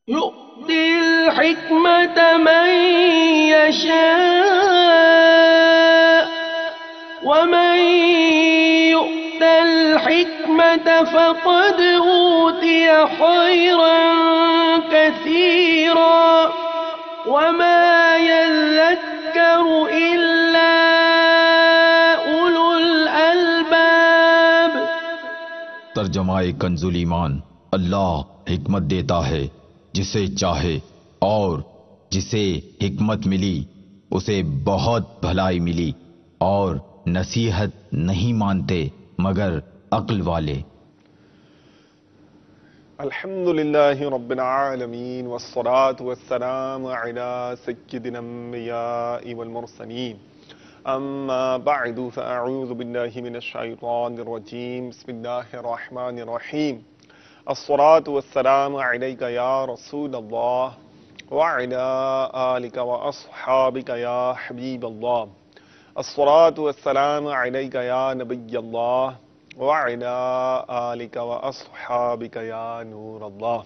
يؤتي الحكمة من يشاء ومن يؤت الحكمة فقد أوتي خيرا كثيرا وما يذكر إلا أولو الألباب۔ ترجمہ کنز ایمان۔ اللہ حکمت دیتا ہے جسے چاہے، اور جسے حکمت ملی اسے بہت بھلائی ملی، اور نصیحت نہیں مانتے مگر عقل والے۔ الحمد للہ رب العالمین والصلاة والسلام علی سید الانبیاء والمرسلین، اما بعد فاعوذ باللہ من الشیطان الرجیم، بسم اللہ الرحمن الرحیم۔ الصلاة والسلام علیک یا رسول اللہ وعلی آلک واصحابک یا حبیب اللہ۔ الصلاة والسلام علیک یا نبی اللہ وعلی آلک واصحابک یا نور اللہ۔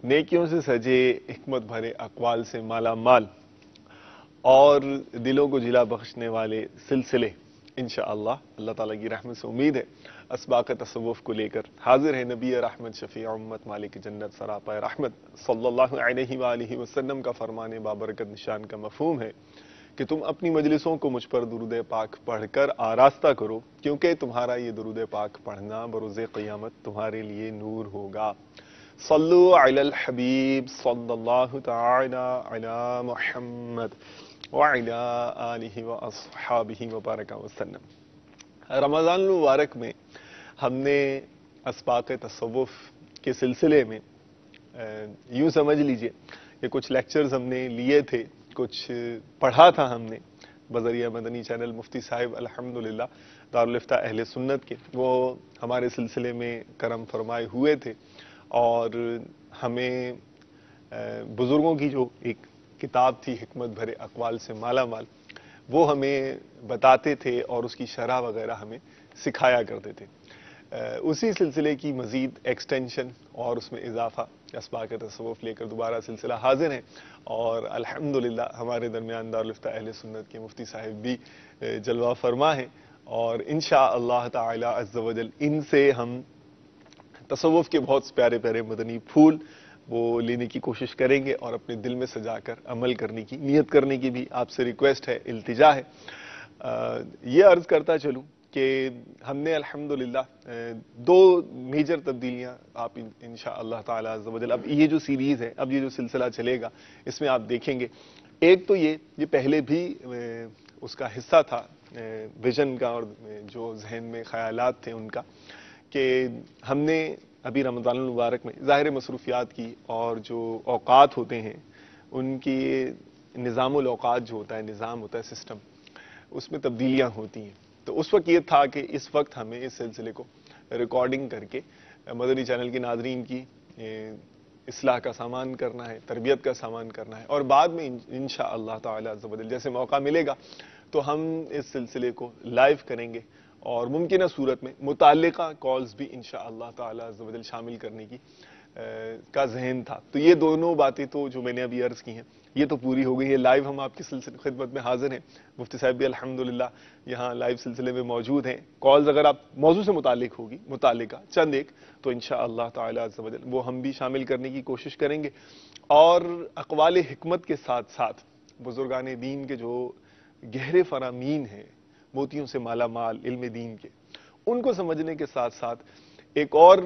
نیکیوں سے سجے، حکمت بھرے اقوال سے مالا مال اور دلوں کو جلا بخشنے والے سلسلے انشاءاللہ اللہ تعالیٰ کی رحمت سے امید ہے اسباق تصوف کو لے کر حاضر ہے نبی رحمت شفیع امت مالک جنت سراپا رحمت صلی اللہ علیہ وآلہ وسلم کا فرمان بابرکت نشان کا مفہوم ہے کہ تم اپنی مجلسوں کو مجھ پر درود پاک پڑھ کر آراستہ کرو، کیونکہ تمہارا یہ درود پاک پڑھنا بروز قیامت تمہارے لیے نور ہوگا۔ صلو علی الحبیب صلی اللہ تعالی علی محمد وعلی آلہ واصحابہ وبارک وسلم۔ رمضان المبارک میں ہم نے اسباق تصوف کے سلسلے میں یوں سمجھ لیجئے کہ کچھ لیکچرز ہم نے لیے تھے، کچھ پڑھا تھا ہم نے بذریعہ مدنی چینل مفتی صاحب الحمدللہ دارالفتہ اہل سنت کے، وہ ہمارے سلسلے میں کرم فرمائے ہوئے تھے، اور ہمیں بزرگوں کی جو ایک کتاب تھی حکمت بھرے اقوال سے مالا مال، وہ ہمیں بتاتے تھے اور اس کی شرح وغیرہ ہمیں سکھایا کرتے تھے۔ اسی سلسلے کی مزید ایکسٹینشن اور اس میں اضافہ اسباق تصوف لے کر دوبارہ سلسلہ حاضر ہیں، اور الحمدللہ ہمارے درمیان دارالفتہ اہل سنت کے مفتی صاحب بھی جلوہ فرما ہیں، اور انشاءاللہ تعالی عز و جل ان سے ہم تصوف کے بہت پیارے پیارے مدنی پھول وہ لینے کی کوشش کریں گے، اور اپنے دل میں سجا کر عمل کرنے کی نیت کرنے کی بھی آپ سے ریکویسٹ ہے، التجا ہے۔ یہ عرض کرتا چلوں کہ ہم نے الحمدللہ دو میجر تبدیلیاں آپ انشاءاللہ تعالی عز و جل، اب یہ جو سیریز ہے، اب یہ جو سلسلہ چلے گا، اس میں آپ دیکھیں گے، ایک تو یہ پہلے بھی اس کا حصہ تھا ویژن کا، اور جو ذہن میں خیالات تھے ان کا، کہ ہم نے ابھی رمضان المبارک میں ظاہر مصروفیات کی اور جو اوقات ہوتے ہیں ان کی نظام الاوقات جو ہوتا ہے، نظام ہوتا ہے، سسٹم، اس میں تبدیلیاں ہوتی ہیں۔ تو اس وقت یہ تھا کہ اس وقت ہمیں اس سلسلے کو ریکارڈنگ کر کے مدنی چینل کی ناظرین کی اصلاح کا سامان کرنا ہے، تربیت کا سامان کرنا ہے، اور بعد میں انشاءاللہ تعالی عز و جل جیسے موقع ملے گا تو ہم اس سلسلے کو لائیو کریں گے، اور ممکنہ صورت میں متعلقہ کالز بھی انشاءاللہ تعالی عز و جل شامل کرنے کی کا ذہن تھا۔ تو یہ دونوں باتیں تو جو میں نے ابھی عرض کی ہیں یہ تو پوری ہو گئی ہے، لائیو ہم آپ کی خدمت میں حاضر ہیں، مفتی صاحب بھی الحمدللہ یہاں لائیو سلسلے میں موجود ہیں۔ کالز اگر آپ موضوع سے متعلق ہوگی، متعلقہ چند ایک، تو انشاءاللہ تعالی عز و جل وہ ہم بھی شامل کرنے کی کوشش کریں گے، اور اقوال حکمت کے ساتھ ساتھ بزرگان دین کے جو گہرے فرامین ہیں، موتیوں سے مالا مال علم دین کے، ان کو سمجھنے کے ساتھ ساتھ ایک اور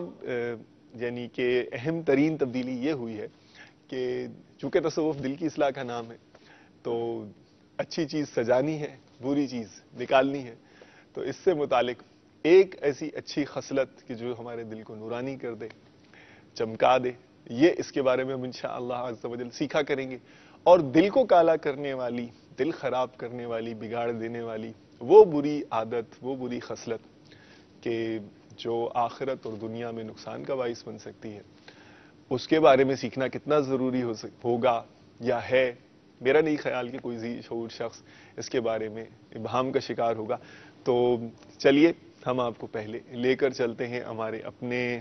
یعنی کہ اہم ترین تبدیلی یہ ہوئی ہے کہ چونکہ تصوف دل کی اصلاح کا نام ہے، تو اچھی چیز سجانی ہے، بری چیز نکالنی ہے، تو اس سے متعلق ایک ایسی اچھی خصلت کہ جو ہمارے دل کو نورانی کر دے، چمکا دے، یہ اس کے بارے میں ہم انشاءاللہ عز و جل سیکھا کریں گے، اور دل کو کالا کرنے والی، دل خراب کرنے والی، بگاڑ دینے والی وہ بری عادت، وہ بری خصلت کہ جو آخرت اور دنیا میں نقصان کا باعث بن سکتی ہے، اس کے بارے میں سیکھنا کتنا ضروری ہوگا یا ہے، میرا نہیں خیال کہ کوئی ذی شعور شخص اس کے بارے میں ابہام کا شکار ہوگا۔ تو چلیے ہم آپ کو پہلے لے کر چلتے ہیں ہمارے اپنے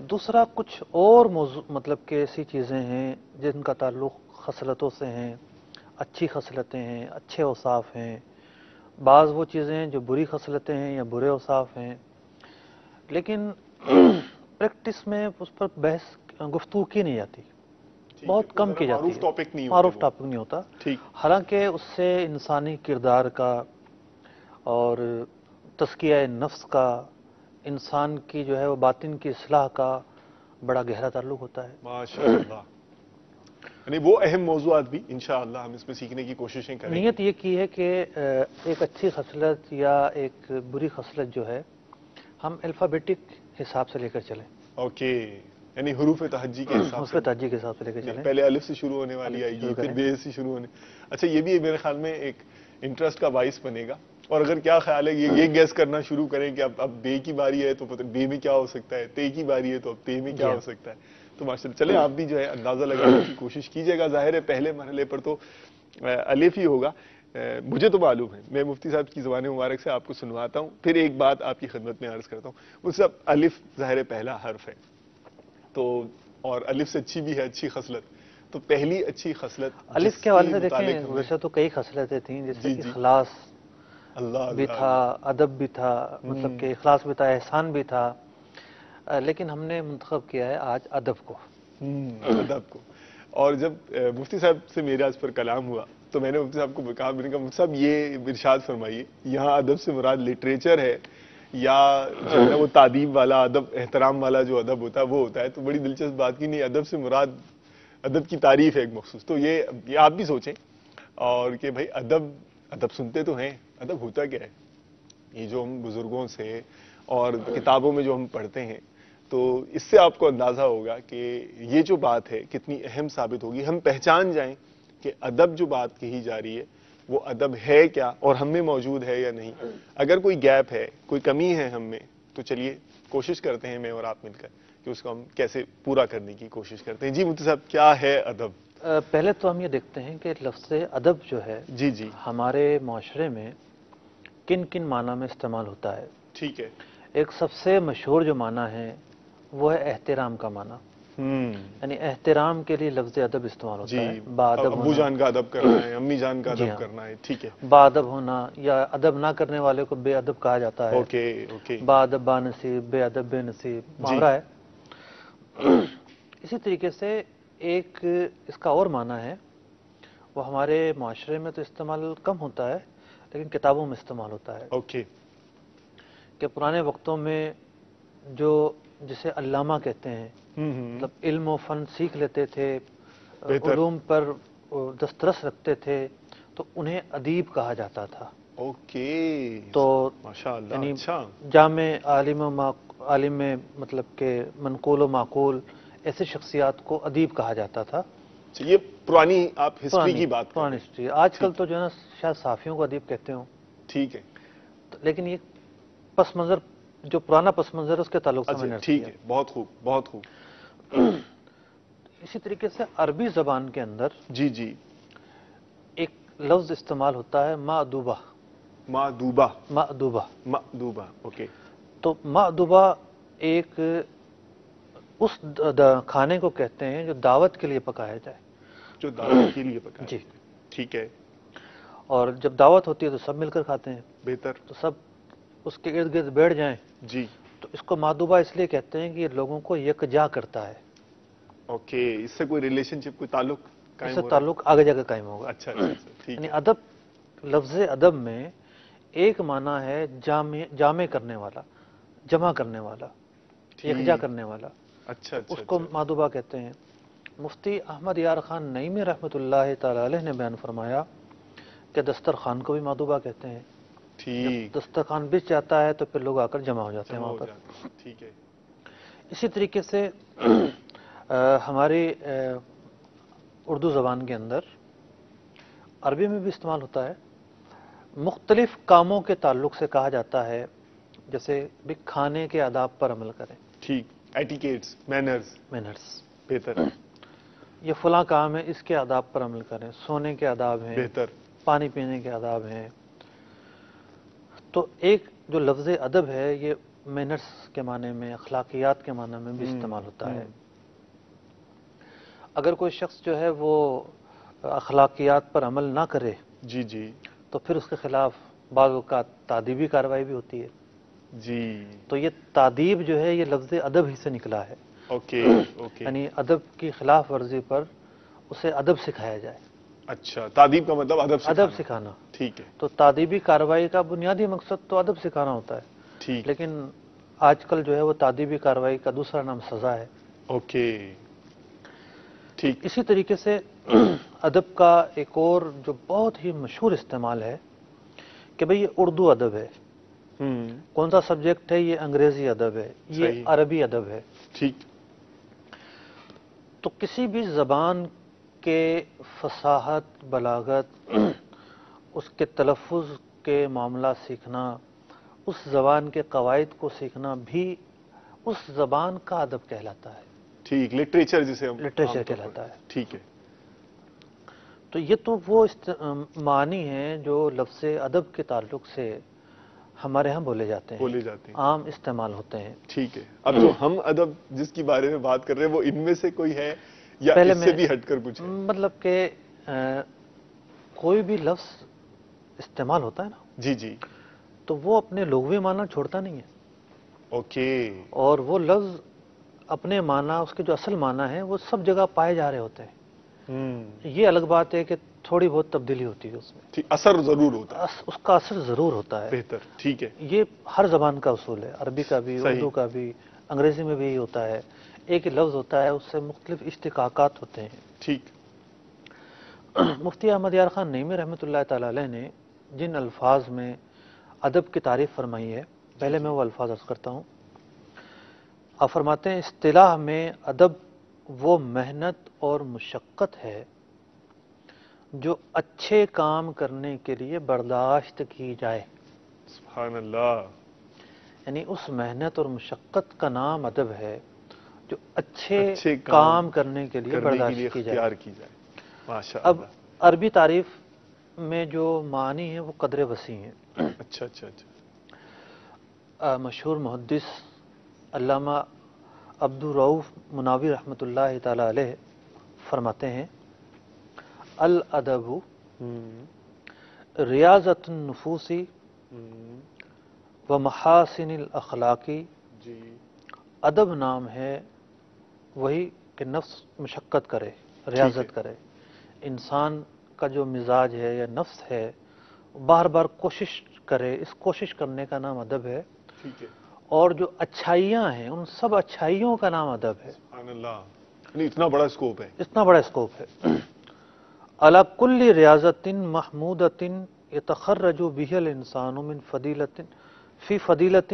دوسرا کچھ اور موضوع مطلب کہ ایسی چیزیں ہیں جن کا تعلق خصلتوں سے ہیں، اچھی خصلتیں ہیں، اچھے اوصاف ہیں، بعض وہ چیزیں ہیں جو بری خصلتیں ہیں یا برے اوصاف ہیں، لیکن پریکٹس میں اس پر بحث گفتگو کی نہیں جاتی، بہت کم کی جاتی ہے، ٹاپک نہیں معروف ٹاپک نہیں ہوتا، ٹھیک حالانکہ اس سے انسانی کردار کا اور تزکیہ نفس کا، انسان کی جو ہے وہ باطن کی اصلاح کا بڑا گہرا تعلق ہوتا ہے۔ ماشاء اللہ، یعنی وہ اہم موضوعات بھی انشاءاللہ ہم اس میں سیکھنے کی کوششیں کریں گے۔ نیت یہ کی ہے کہ ایک اچھی خصلت یا ایک بری خصلت جو ہے ہم الفابیٹک حساب سے لے کر چلیں، اوکے، یعنی حروف تہجی کے حساب اس سے پہ ترجیح کے حساب سے لے کر چلیں۔ پہلے الف سے شروع ہونے والی آئے گی، پھر بے سے شروع ہونے، اچھا یہ بھی میرے خیال میں ایک انٹرسٹ کا باعث بنے گا۔ اور اگر کیا خیال ہے یہ گیس کرنا شروع کریں کہ اب بے کی باری ہے تو پتہ بے میں کیا ہو سکتا ہے، تے کی باری ہے تو اب تے میں کیا ہو سکتا ہے، تو ماشاءاللہ چلے آپ بھی جو ہے اندازہ لگانے کی کوشش کیجیے گا۔ ظاہر ہے پہلے مرحلے پر تو الف ہی ہوگا، مجھے تو معلوم ہے، میں مفتی صاحب کی زبان مبارک سے آپ کو سنواتا ہوں، پھر ایک بات آپ کی خدمت میں عرض کرتا ہوں۔ وہ سب الف ظاہر پہلا حرف ہے تو، اور الف سے اچھی بھی ہے اچھی خصلت، تو پہلی اچھی خصلت الف کے حوالے سے دیکھیں ویسے تو کئی خصلتیں تھیں، جیسے اخلاص اللہ بھی تھا، ادب بھی تھا، مطلب کہ اخلاص بھی تھا، احسان بھی تھا، لیکن ہم نے منتخب کیا ہے آج ادب کو۔ ادب کو۔ اور جب مفتی صاحب سے میرا اس پر کلام ہوا تو میں نے مفتی صاحب کو کہا، میں نے کہا مفتی صاحب یہ ارشاد فرمائیے یہاں ادب سے مراد لٹریچر ہے یا جو ہے نا وہ تعدیب والا ادب، احترام والا جو ادب ہوتا ہے وہ ہوتا ہے؟ تو بڑی دلچسپ بات کی، نہیں ادب سے مراد ادب کی تعریف ہے ایک مخصوص، تو یہ آپ بھی سوچیں اور کہ بھائی ادب سنتے تو ہیں، ادب ہوتا کیا ہے؟ یہ جو ہم بزرگوں سے اور کتابوں میں جو ہم پڑھتے ہیں تو اس سے آپ کو اندازہ ہوگا کہ یہ جو بات ہے کتنی اہم ثابت ہوگی، ہم پہچان جائیں کہ ادب جو بات کہی جا رہی ہے وہ ادب ہے کیا اور ہم میں موجود ہے یا نہیں۔ اگر کوئی گیپ ہے، کوئی کمی ہے ہم میں، تو چلیے کوشش کرتے ہیں میں اور آپ مل کر کہ اس کو ہم کیسے پورا کرنے کی کوشش کرتے ہیں۔ جی مفتی صاحب کیا ہے ادب؟ پہلے تو ہم یہ دیکھتے ہیں کہ لفظ ادب جو ہے جی جی ہمارے معاشرے میں کن کن معنی میں استعمال ہوتا ہے۔ ٹھیک ہے۔ ایک سب سے مشہور جو معنی ہے وہ ہے احترام کا معنی، یعنی احترام کے لیے لفظ ادب استعمال ہوتا ہے، باادب ابو ہونا، جان کا ادب کرنا ہے، امی جان کا جی ادب ہاں، کرنا ہے، ٹھیک ہے، باادب ہونا، یا ادب نہ کرنے والے کو بے ادب کہا جاتا ہے، اوکے اوکے، باادب با نصیب، بے ادب بے نصیب محاورہ ہے۔ اسی طریقے سے ایک اس کا اور معنی ہے، وہ ہمارے معاشرے میں تو استعمال کم ہوتا ہے لیکن کتابوں میں استعمال ہوتا ہے، اوکے، کہ پرانے وقتوں میں جو جسے علامہ کہتے ہیں، مطلب علم و فن سیکھ لیتے تھے، بہتر، علوم پر دسترس رکھتے تھے، تو انہیں ادیب کہا جاتا تھا۔ اوکے، تو ماشاء اللہ، یعنی اچھا، جامع عالم میں مطلب کہ منقول و معقول ایسے شخصیات کو ادیب کہا جاتا تھا۔ یہ پرانی آپ ہسٹری کی بات کر پرانی رہے ہیں، ہسٹری، آج کل تو جو ہے نا شاید صحافیوں کو ادیب کہتے ہوں، ٹھیک ہے، لیکن یہ پس منظر جو پرانا پس منظر ہے اس کے تعلق سے میں نے اچھا عرض ٹھیک کیا۔ ہے، بہت خوب بہت خوب، اسی طریقے سے عربی زبان کے اندر جی جی، ایک لفظ استعمال ہوتا ہے مأدوبہ، مأدوبہ، مأدوبہ، مأدوبہ، اوکے، تو مأدوبہ ایک اس کھانے کو کہتے ہیں جو دعوت کے لیے پکایا جائے، جو دعوت کے لیے پکایا جی، جائے، ٹھیک ہے، اور جب دعوت ہوتی ہے تو سب مل کر کھاتے ہیں، بہتر، تو سب اس کے ارد گرد بیٹھ جائیں، جی، تو اس کو مأدوبہ اس لیے کہتے ہیں کہ یہ لوگوں کو یکجا کرتا ہے، اوکے، اس سے کوئی ریلیشن شپ، کوئی تعلق اس قائم سے ہو رہا ہے؟ تعلق آگے جا کر قائم ہوگا۔ اچھا اچھا اچھا، ٹھیک یعنی ہے، ادب، لفظ ادب میں ایک معنی ہے جامع کرنے والا، جمع کرنے والا، یکجا کرنے والا، اچھا اس اچھا کو اچھا، مأدوبہ کہتے ہیں۔ مفتی احمد یار خان نعیمی رحمۃ اللہ تعالی علیہ نے بیان فرمایا کہ دسترخوان کو بھی مأدوبہ کہتے ہیں، ٹھیک، جب دسترخوان بچ جاتا ہے تو پھر لوگ آ کر جمع ہو جاتے ہیں جمع وہاں ہو پر۔ جاتا ہے، ٹھیک ہے، اسی طریقے سے ہماری اردو زبان کے اندر عربی میں بھی استعمال ہوتا ہے، مختلف کاموں کے تعلق سے کہا جاتا ہے، جیسے بھی کھانے کے آداب پر عمل کریں، ٹھیک، ایٹیکیٹس، مینرز، مینرز، بہتر، یہ فلاں کام ہے اس کے آداب پر عمل کریں، سونے کے آداب ہیں، بہتر، پانی پینے کے آداب ہیں۔ تو ایک جو لفظ ادب ہے یہ مینرس کے معنی میں، اخلاقیات کے معنی میں بھی استعمال ہوتا ہے۔ اگر کوئی شخص جو ہے وہ اخلاقیات پر عمل نہ کرے جی جی تو پھر اس کے خلاف بعض اوقات تعدیبی کارروائی بھی ہوتی ہے۔ جی تو یہ تعدیب جو ہے یہ لفظ ادب ہی سے نکلا ہے، اوکے اوکے، یعنی ادب کی خلاف ورزی پر اسے ادب سکھایا جائے، اچھا تعدیب کا مطلب ادب سکھانا۔ ٹھیک ہے تو تعدیبی کارروائی کا بنیادی مقصد تو ادب سکھانا ہوتا ہے، ٹھیک، لیکن آج کل جو ہے وہ تعدیبی کارروائی کا دوسرا نام سزا ہے۔ اوکے ٹھیک، اسی طریقے سے ادب کا ایک اور جو بہت ہی مشہور استعمال ہے کہ بھئی یہ اردو ادب ہے، کون سا سبجیکٹ ہے؟ یہ انگریزی ادب ہے، یہ صحیح، عربی ادب ہے۔ ٹھیک، تو کسی بھی زبان کے فصاحت، بلاغت، اس کے تلفظ کے معاملہ سیکھنا، اس زبان کے قواعد کو سیکھنا بھی اس زبان کا ادب کہلاتا ہے، ٹھیک، لٹریچر جسے ہم لٹریچر عام طور پر- کہلاتا ہے۔ ٹھیک ہے، تو یہ تو وہ معنی ہیں جو لفظ ادب کے تعلق سے ہمارے ہاں بولے جاتے ہیں، بولے جاتے ہیں، عام استعمال ہوتے ہیں۔ ٹھیک ہے۔ اب جو ہم ادب جس کی بارے میں بات کر رہے ہیں وہ ان میں سے کوئی ہے یا پہلے اس سے میں بھی ہٹ کر کچھ ہے؟ مطلب کہ کوئی بھی لفظ استعمال ہوتا ہے نا جی جی، تو وہ اپنے لغوی معنی چھوڑتا نہیں ہے، اوکے، اور وہ لفظ اپنے معنی، اس کے جو اصل معنی ہیں وہ سب جگہ پائے جا رہے ہوتے ہیں۔ یہ الگ بات ہے کہ تھوڑی بہت تبدیلی ہوتی ہے اس میں، ٹھیک، اثر ضرور ہوتا ہے، اس کا اثر ضرور ہوتا ہے۔ بہتر، ٹھیک ہے، یہ ہر زبان کا اصول ہے، عربی کا بھی، صحیح، اردو کا بھی، انگریزی میں بھی یہی ہوتا ہے۔ ایک ہی لفظ ہوتا ہے، اس سے مختلف اشتقاقات ہوتے ہیں۔ ٹھیک، مفتی احمد یار خان نعیمی رحمۃ اللہ تعالی علیہ نے جن الفاظ میں ادب کی تعریف فرمائی ہے، پہلے میں وہ الفاظ عرض کرتا ہوں۔ آپ فرماتے ہیں اصطلاح میں ادب وہ محنت اور مشقت ہے جو اچھے کام کرنے کے لیے برداشت کی جائے، سبحان اللہ، یعنی اس محنت اور مشقت کا نام ادب ہے جو اچھے اچھے کام کرنے کے لیے کرنے کے لیے برداشت کی جائے۔ اختیار کی جائے، ماشاء اب اللہ، عربی تعریف میں جو معنی ہیں وہ قدر وسیع ہیں۔ اچھا اچھا اچھا، مشہور محدث علامہ عبدالرؤف مناوی رحمۃ اللہ تعالی علیہ فرماتے ہیں الادب ریاضت النفوس و محاسن الاخلاقی، جی، ادب نام ہے وہی کہ نفس مشقت کرے، ریاضت کرے، انسان کا جو مزاج ہے یا نفس ہے بار بار کوشش کرے، اس کوشش کرنے کا نام ادب ہے، ٹھیک ہے، اور جو اچھائیاں ہیں ان سب اچھائیوں کا نام ادب ہے۔ سبحان اللہ، یعنی اتنا بڑا اسکوپ ہے، اتنا بڑا اسکوپ ہے۔ علی کل ریاضت محمودۃ یتخرج بہ الانسان من فضیلۃ فی فضیلۃ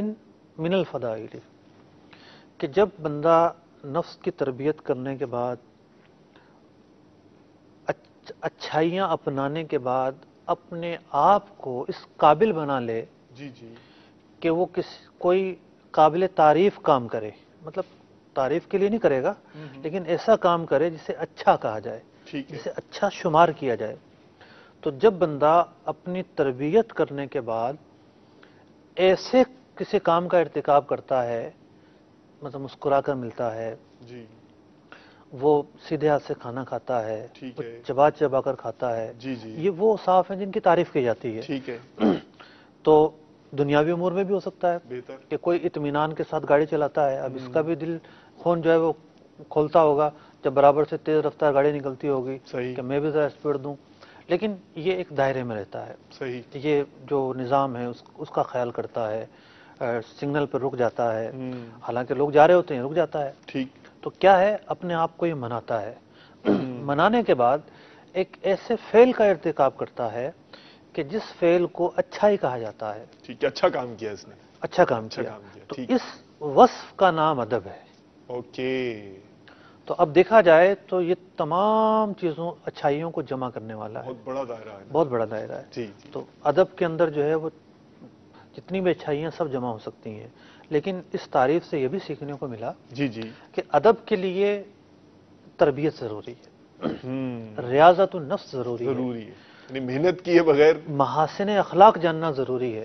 من الفضائل، کہ جب بندہ نفس کی تربیت کرنے کے بعد، اچھائیاں اپنانے کے بعد اپنے آپ کو اس قابل بنا لے جی جی، کہ وہ کوئی قابل تعریف کام کرے، مطلب تعریف کے لیے نہیں کرے گا لیکن ایسا کام کرے جسے اچھا کہا جائے، ٹھیک ہے، جسے اچھا شمار کیا جائے۔ تو جب بندہ اپنی تربیت کرنے کے بعد ایسے کسی کام کا ارتکاب کرتا ہے، مطلب مسکرا کر ملتا ہے، جی، وہ سیدھے ہاتھ سے کھانا کھاتا ہے، ٹھیک وہ ہے، چبا چبا کر کھاتا ہے، جی جی، یہ وہ صاف ہیں جن کی تعریف کی جاتی ہے۔ ٹھیک ہے، تو دنیاوی امور میں بھی ہو سکتا ہے بہتر، کہ کوئی اطمینان کے ساتھ گاڑی چلاتا ہے، اب اس کا بھی دل خون جو ہے وہ کھولتا ہوگا جب برابر سے تیز رفتار گاڑی نکلتی ہوگی صحیح، کہ میں بھی ذرا اسپیڈ دوں، لیکن یہ ایک دائرے میں رہتا ہے، صحیح، یہ جو نظام ہے اس کا خیال کرتا ہے، سگنل پر رک جاتا ہے، حالانکہ لوگ جا رہے ہوتے ہیں، رک جاتا ہے۔ ٹھیک، تو کیا ہے، اپنے آپ کو یہ مناتا ہے، منانے کے بعد ایک ایسے فعل کا ارتکاب کرتا ہے کہ جس فعل کو اچھا ہی کہا جاتا ہے، ٹھیک ہے، اچھا کام کیا اس نے، اچھا کام اچھا کیا، کام کیا، تو ٹھیک، اس وصف کا نام ادب ہے۔ اوکے، تو اب دیکھا جائے تو یہ تمام چیزوں، اچھائیوں کو جمع کرنے والا ہے، بہت بڑا دائرہ ہے نا، بہت بڑا دائرہ ہے۔ جی جی، تو ادب کے اندر جو ہے وہ جتنی بھی اچھائیاں سب جمع ہو سکتی ہیں، لیکن اس تعریف سے یہ بھی سیکھنے کو ملا جی جی، کہ ادب کے لیے تربیت ضروری ہے، ریاضت النفس ضروری ہے، ضروری ہے، یعنی محنت کیے بغیر، محاسن اخلاق جاننا ضروری ہے،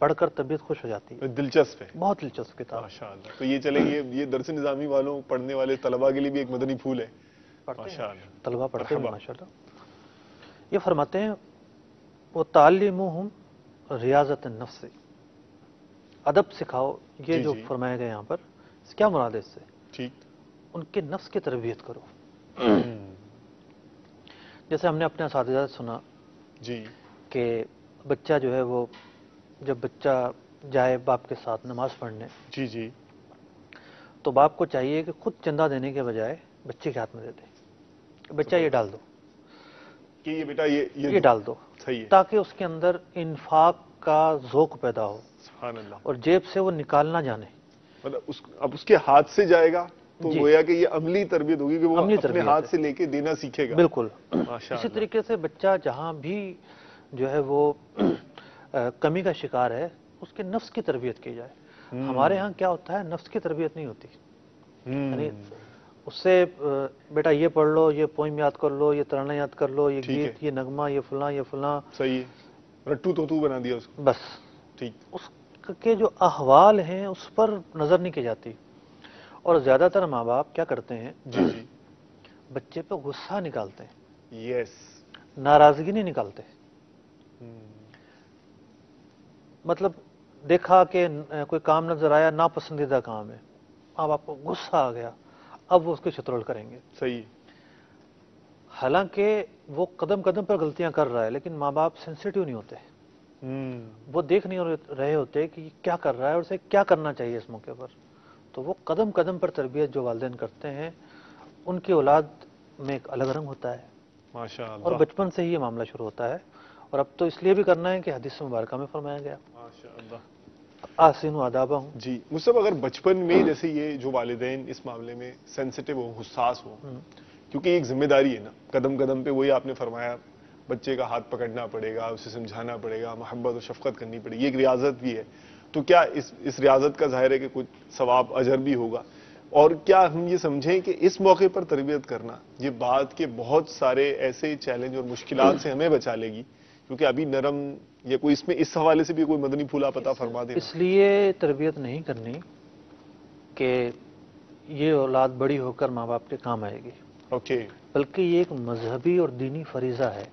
پڑھ کر طبیعت خوش ہو جاتی ہے. دلچسپ ہے. بہت دلچسپ کتاب. ماشاءاللہ. تو یہ چلیں یہ درس نظامی والوں پڑھنے والے طلباء کے لیے بھی ایک مدنی پھول ہے. پڑھتے ہیں ماشاءاللہ. طلباء پڑھتے ہیں مرحبا. ماشاءاللہ. یہ فرماتے ہیں وہ تعلیمہم ریاضت النفس، ادب سکھاؤ. یہ جی جو جی. فرمایا گیا یہاں پر کیا مراد ہے اس سے؟ ٹھیک. ان کے نفس کی تربیت کرو. جیسے ہم نے اپنے اساتذہ سے سنا جی کہ بچہ جو ہے وہ جب بچہ جائے باپ کے ساتھ نماز پڑھنے جی جی. تو باپ کو چاہیے کہ خود چندہ دینے کے بجائے بچے کے ہاتھ میں دے دے. بچہ یہ ڈال دو، کہ یہ بیٹا یہ یہ ڈال دو، صحیح ہے. تاکہ اس کے اندر انفاق کا ذوق پیدا ہو سبحان اللہ. اور جیب سے وہ نکالنا جانے. مطلب اب اس کے ہاتھ سے جائے گا تو جی. گویا کہ یہ عملی تربیت ہوگی کہ وہ عملی اپنے تربیت ہاتھ ہے. سے لے کے دینا سیکھے گا. بالکل. ماشاء اسی اللہ. طریقے سے بچہ جہاں بھی جو ہے وہ کمی کا شکار ہے اس کے نفس کی تربیت کی جائے. ہمارے ہاں کیا ہوتا ہے، نفس کی تربیت نہیں ہوتی. یعنی اس سے بیٹا یہ پڑھ لو، یہ پوئم یاد کر لو، یہ ترانہ یاد کر لو، یہ ٹھیک ہے. گیت، یہ نغمہ، یہ فلاں یہ فلاں، صحیح ہے. رٹو تو بنا دیا اس کو. بس. ٹھیک. اس کے جو احوال ہیں اس پر نظر نہیں کی جاتی. اور زیادہ تر ماں باپ کیا کرتے ہیں، جی جی. بچے پہ غصہ نکالتے ہیں، یس. ناراضگی نہیں نکالتے. مطلب دیکھا کہ کوئی کام نظر آیا ناپسندیدہ کام ہے، ماں باپ کو غصہ آ گیا، اب وہ اس کی شترول کریں گے. صحیح. حالانکہ وہ قدم قدم پر غلطیاں کر رہا ہے لیکن ماں باپ سینسیٹیو نہیں ہوتے. وہ دیکھ نہیں رہے ہوتے کہ یہ کیا کر رہا ہے اور اسے کیا کرنا چاہیے اس موقع پر. تو وہ قدم قدم پر تربیت جو والدین کرتے ہیں ان کی اولاد میں ایک الگ رنگ ہوتا ہے. ماشاء اللہ. اور بچپن سے ہی یہ معاملہ شروع ہوتا ہے. اور اب تو اس لیے بھی کرنا ہے کہ حدیث مبارکہ میں فرمایا گیا ماشاء اللہ. آسین آدابہ ہوں. جی مصطفیٰ، اگر بچپن میں جیسے یہ جو والدین اس معاملے میں سینسیٹیو ہو، حساس ہو، کیونکہ ایک ذمہ داری ہے نا، قدم قدم پہ وہی آپ نے فرمایا بچے کا ہاتھ پکڑنا پڑے گا، اسے سمجھانا پڑے گا، محبت و شفقت کرنی پڑے گی، یہ ایک ریاضت بھی ہے. تو کیا اس ریاضت کا ظاہر ہے کہ کچھ ثواب اجر بھی ہوگا؟ اور کیا ہم یہ سمجھیں کہ اس موقع پر تربیت کرنا یہ بات کے بہت سارے ایسے چیلنج اور مشکلات سے ہمیں بچا لے گی؟ کیونکہ ابھی نرم یا کوئی اس حوالے سے بھی کوئی مدنی پھول آپ عطا فرما دیں. اس لیے تربیت نہیں کرنی کہ یہ اولاد بڑی ہو کر ماں باپ کے کام آئے گی. اوکے. بلکہ یہ ایک مذہبی اور دینی فریضہ ہے.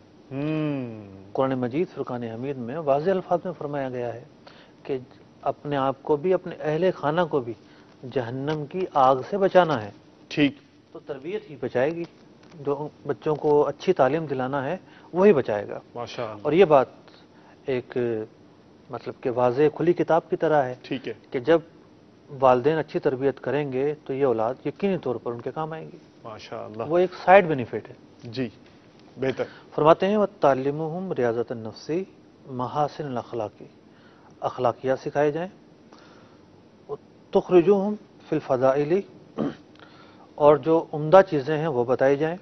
قرآن مجید فرقان حمید میں واضح الفاظ میں فرمایا گیا ہے کہ اپنے آپ کو بھی اپنے اہل خانہ کو بھی جہنم کی آگ سے بچانا ہے. ٹھیک. تو تربیت ہی بچائے گی. جو بچوں کو اچھی تعلیم دلانا ہے وہی بچائے گا. ماشاء اللہ. اور یہ بات ایک مطلب کہ واضح کھلی کتاب کی طرح ہے. ٹھیک ہے. کہ جب والدین اچھی تربیت کریں گے تو یہ اولاد یقینی طور پر ان کے کام آئے گی. ماشاء اللہ. وہ ایک سائیڈ بینیفٹ ہے. جی بہتر. فرماتے ہیں وَتَعْلِمُهُمْ ریاضت النفسی محاسن الاخلاقی، اخلاقیات سکھائے جائیں. تخرجوہم فی الفضائل، اور جو عمدہ چیزیں ہیں وہ بتائی جائیں.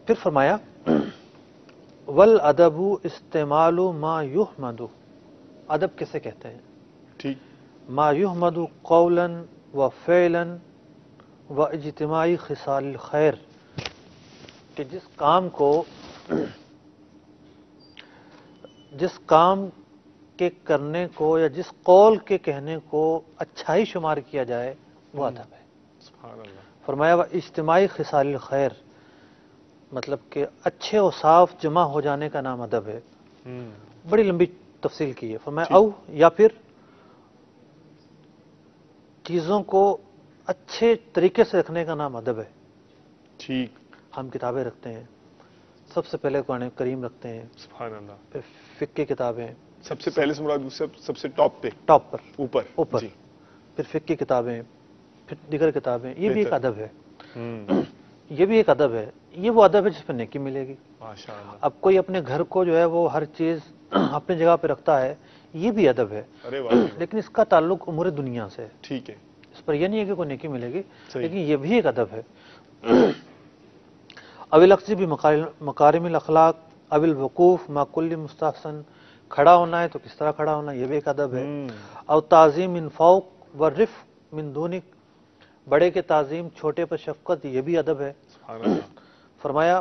پھر فرمایا والادب استعمال ما یحمد، ادب کسے کہتے ہیں؟ ٹھیک. ما یحمد قولا و فعلا و اجتماعی خصال الخیر، کہ جس کام کے کرنے کو یا جس قول کے کہنے کو اچھائی شمار کیا جائے وہ ادب ہے. سبحان اللہ. فرمایا اجتماعی خصال الخیر، مطلب کہ اچھے اوصاف جمع ہو جانے کا نام ادب ہے. بڑی لمبی تفصیل کی ہے. فرمایا او یا پھر چیزوں کو اچھے طریقے سے رکھنے کا نام ادب ہے. ٹھیک. ہم کتابیں رکھتے ہیں، سب سے پہلے قرآن کریم رکھتے ہیں. سبحان اللہ. پھر فقہ کی کتابیں سب سے پہلے سے مراد سب سے ٹاپ پہ، ٹاپ پر اوپر. جی. پھر فقہ کی کتابیں، پھر دیگر کتابیں. یہ بھی ایک ادب ہے. ہوں. یہ بھی ایک ادب ہے. یہ وہ ادب ہے جس پہ نیکی ملے گی. ماشاء اللہ. اب کوئی اپنے گھر کو جو ہے وہ ہر چیز اپنی جگہ پہ رکھتا ہے، یہ بھی ادب ہے. ارے واہ. لیکن اس کا تعلق امور دنیا سے. ٹھیک ہے. اس پر یہ نہیں ہے کہ کوئی نیکی ملے گی، صحیح. لیکن یہ بھی ایک ادب ہے. اول اقصی بھی مکارم الاخلاق، اول الوقوف ما کل مستحسن، کھڑا ہونا ہے تو کس طرح کھڑا ہونا، یہ بھی ایک ادب ہے. او تعظیم من فوق والرفق من دونک، بڑے کے تعظیم چھوٹے پر شفقت، یہ بھی ادب ہے. سبحان اللہ. فرمایا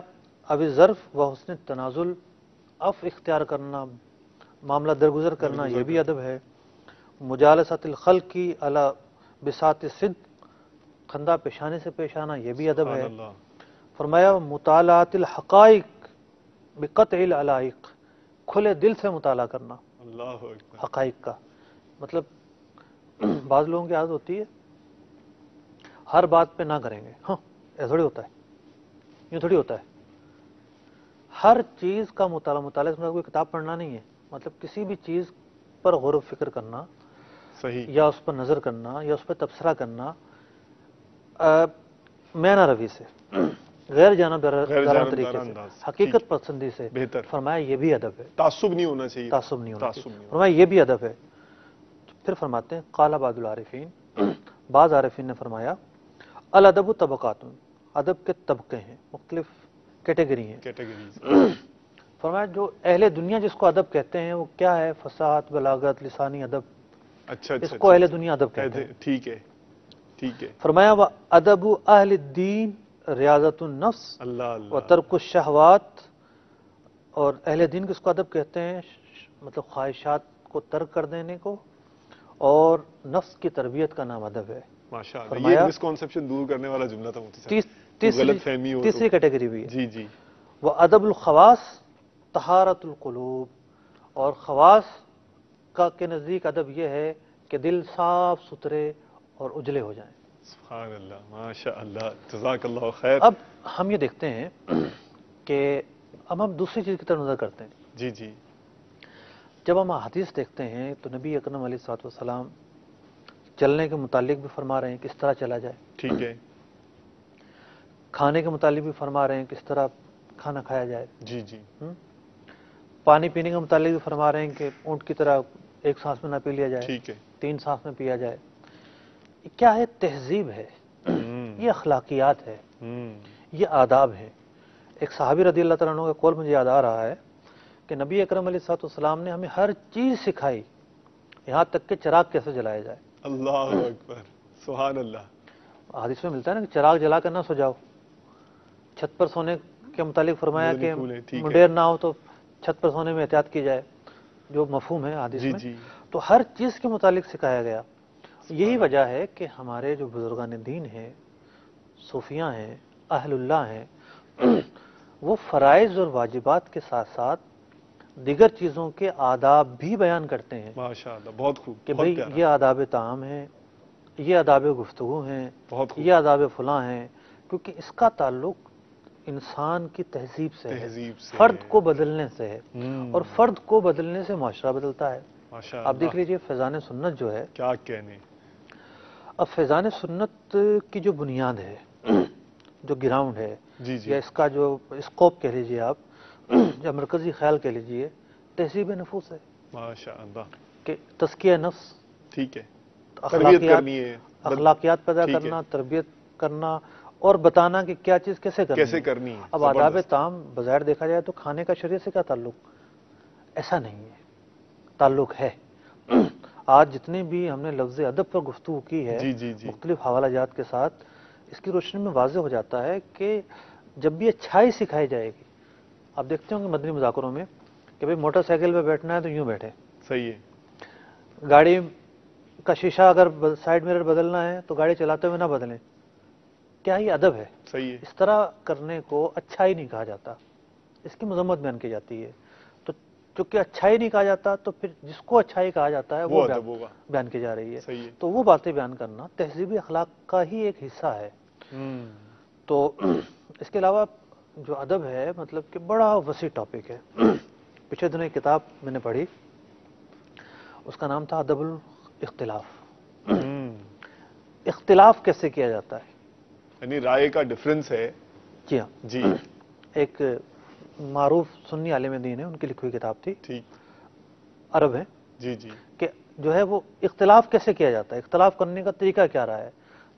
اب ظرف و حسن تنازل، اختیار کرنا معاملہ درگزر کرنا یہ بھی ادب ہے. مجالسۃ الخلق کی علی بساط صدق، خندہ پیشانے سے پیش آنا یہ بھی ادب ہے. سبحان اللہ. فرمایا مطالعات الحقائق بقطع العلائق، کھلے دل سے مطالعہ کرنا اللہ اکبر. حقائق کا. مطلب بعض لوگوں کی عادت ہوتی ہے ہر بات پہ نہ کریں گے. ہاں ایسا تھوڑی ہوتا ہے، یوں تھوڑی ہوتا ہے. ہر چیز کا مطالعہ سے مطلب کوئی کتاب پڑھنا نہیں ہے، مطلب کسی بھی چیز پر غور و فکر کرنا صحیح. یا اس پر نظر کرنا یا اس پر تبصرہ کرنا مینا روی سے، غیر جانبدارانہ طریقے سے، انداز. حقیقت پسندی سے. بہتر. فرمایا یہ بھی ادب ہے. تعصب نہیں ہونا چاہیے. تعصب نہیں ہونا تعصب چاہیے. نہیں فرمایا یہ بھی ادب ہے. پھر فرماتے ہیں قال بعض العارفین، بعض عارفین نے فرمایا الادب طبقات، ادب کے طبقے ہیں، مختلف کیٹیگری ہیں. کیٹیگریز. فرمایا جو اہل دنیا جس کو ادب کہتے ہیں وہ کیا ہے؟ فصاحت، بلاغت، لسانی ادب، اچھا اس اچھا. کو اہل دنیا ادب کہتے ہیں. ٹھیک ہے ٹھیک ہے. فرمایا وادب اہل الدین ریاضت النفس اللہ و اللہ. ترک الشہوات، اور اہل دین کس کو ادب کہتے ہیں؟ مطلب خواہشات کو ترک کر دینے کو، اور نفس کی تربیت کا نام ادب ہے. ماشاء اللہ. فرمایا یہ مسکانسیپشن دور کرنے والا جملہ تھا مفتی صاحب. غلط فہمی ہو تو. تیسری کیٹیگری بھی ہے جی جی. وہ ادب الخواص طہارت القلوب، اور خواص کا کے نزدیک ادب یہ ہے کہ دل صاف ستھرے اور اجلے ہو جائیں. سبحان اللہ. ماشاء اللہ. جزاک اللہ خیر. اب ہم یہ دیکھتے ہیں کہ اب ہم دوسری چیز کی طرف نظر کرتے ہیں. جی جی. جب ہم حدیث دیکھتے ہیں تو نبی اکرم علیہ الصلوۃ والسلام چلنے کے متعلق بھی فرما رہے ہیں کس طرح چلا جائے. ٹھیک ہے. کھانے کے متعلق بھی فرما رہے ہیں کس طرح کھانا کھایا جائے. جی جی. پانی پینے کے متعلق بھی فرما رہے ہیں کہ اونٹ کی طرح ایک سانس میں نہ پی لیا جائے، ٹھیک ہے. 3 سانس میں پیا جائے. کیا ہے؟ تہذیب ہے، یہ اخلاقیات ہے، یہ آداب ہے. ایک صحابی رضی اللہ تعالیٰ عنہ کا قول مجھے یاد آ رہا ہے کہ نبی اکرم علیہ الصلوۃ والسلام نے ہمیں ہر چیز سکھائی، یہاں تک کہ چراغ کیسے جلایا جائے. اللہ اکبر. سبحان اللہ. حدیث میں ملتا ہے نا کہ چراغ جلا کر نہ سو جاؤ. چھت پر سونے کے متعلق فرمایا مدنی کہ پھول ہے. ٹھیک ہے. منڈیر نہ ہو تو چھت پر سونے میں احتیاط کی جائے، جو مفہوم ہے حدیث جی میں. جی. تو ہر چیز کے متعلق سکھایا گیا. یہی وجہ ہے کہ ہمارے جو بزرگان دین ہیں، صوفیاء ہیں، اہل اللہ ہیں، وہ فرائض اور واجبات کے ساتھ ساتھ دیگر چیزوں کے آداب بھی بیان کرتے ہیں ماشاء اللہ. بہت خوب. کہ بہت بھئی پیارا. یہ آداب طعام ہیں، یہ آداب گفتگو ہیں، بہت خوب. یہ آداب فلاں ہیں، کیونکہ اس کا تعلق انسان کی تہذیب سے ہے، تہذیب سے. فرد کو بدلنے سے ہے، اور اور فرد کو بدلنے سے معاشرہ بدلتا ہے. ماشاء آپ دیکھ اللہ. لیجئے فیضان سنت جو ہے، کیا کہنے. اب فیضان سنت کی جو بنیاد ہے، جو گراؤنڈ ہے، جی جی. یا اس کا جو اسکوپ کہہ لیجئے آپ، یا مرکزی خیال کہہ لیجئے، تہذیب نفوس ہے ماشاء اللہ. کہ تزکیہ نفس، ٹھیک ہے. تربیت کرنی ہے. اخلاقیات پیدا ٹھیک ہے. کرنا، تربیت کرنا، اور بتانا کہ کیا چیز کیسے کرنی کیسے ہے. کرنی ہے. اب آداب زبردست. طعام بظاہر دیکھا جائے تو کھانے کا شریعت سے کیا تعلق؟ ایسا نہیں ہے، تعلق ہے. آج جتنے بھی ہم نے لفظ ادب پر گفتگو کی ہے جی جی جی. مختلف حوالہ جات کے ساتھ، اس کی روشنی میں واضح ہو جاتا ہے کہ جب بھی اچھائی سکھائی جائے گی. آپ دیکھتے ہوں گے مدنی مذاکروں میں کہ بھئی موٹر سائیکل پہ بیٹھنا ہے تو یوں بیٹھے، صحیح ہے. گاڑی کا شیشہ اگر سائیڈ مرر بدلنا ہے تو گاڑی چلاتے ہوئے نہ بدلیں. کیا یہ ادب ہے؟ صحیح ہے. اس طرح کرنے کو اچھائی نہیں کہا جاتا، اس کی مذمت بیان کی جاتی ہے. تو چونکہ اچھائی نہیں کہا جاتا تو پھر جس کو اچھائی کہا جاتا ہے وہ ادب ہوگا. بیان کی جا رہی ہے. صحیح ہے. تو وہ باتیں بیان کرنا تہذیبی اخلاق کا ہی ایک حصہ ہے. تو اس کے علاوہ جو ادب ہے مطلب کہ بڑا وسیع ٹاپک ہے. پچھلے دنوں ایک کتاب میں نے پڑھی، اس کا نام تھا ادب الاختلاف. اختلاف کیسے کیا جاتا ہے، یعنی رائے کا ڈفرنس ہے. جی ہاں. جی. ایک معروف سنی عالم دین ہے، ان کی لکھی ہوئی کتاب تھی، ٹھیک. عرب ہے، جی جی. کہ جو ہے وہ اختلاف کیسے کیا جاتا ہے، اختلاف کرنے کا طریقہ کیا رہا ہے.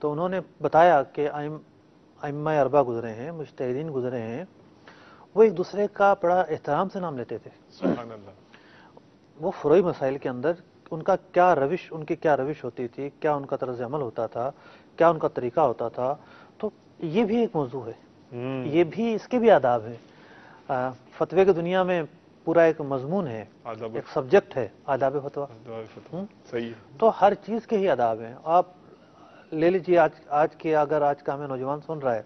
تو انہوں نے بتایا کہ ائمہ اربعہ گزرے ہیں، مجتہدین گزرے ہیں، وہ ایک دوسرے کا بڑا احترام سے نام لیتے تھے. سبحان اللہ. وہ فروعی مسائل کے اندر ان کی کیا روش ہوتی تھی، کیا ان کا طرز عمل ہوتا تھا، کیا ان کا طریقہ ہوتا تھا. تو یہ بھی ایک موضوع ہے، یہ بھی اس کے بھی آداب ہے. فتوے کی دنیا میں پورا ایک مضمون ہے، آداب ایک سبجیکٹ ہے آداب فتویٰ. فتویٰ. صحیح ہے. تو ہر چیز کے ہی آداب ہیں. آپ لے لیجیے اگر آج کا ہمیں نوجوان سن رہا ہے،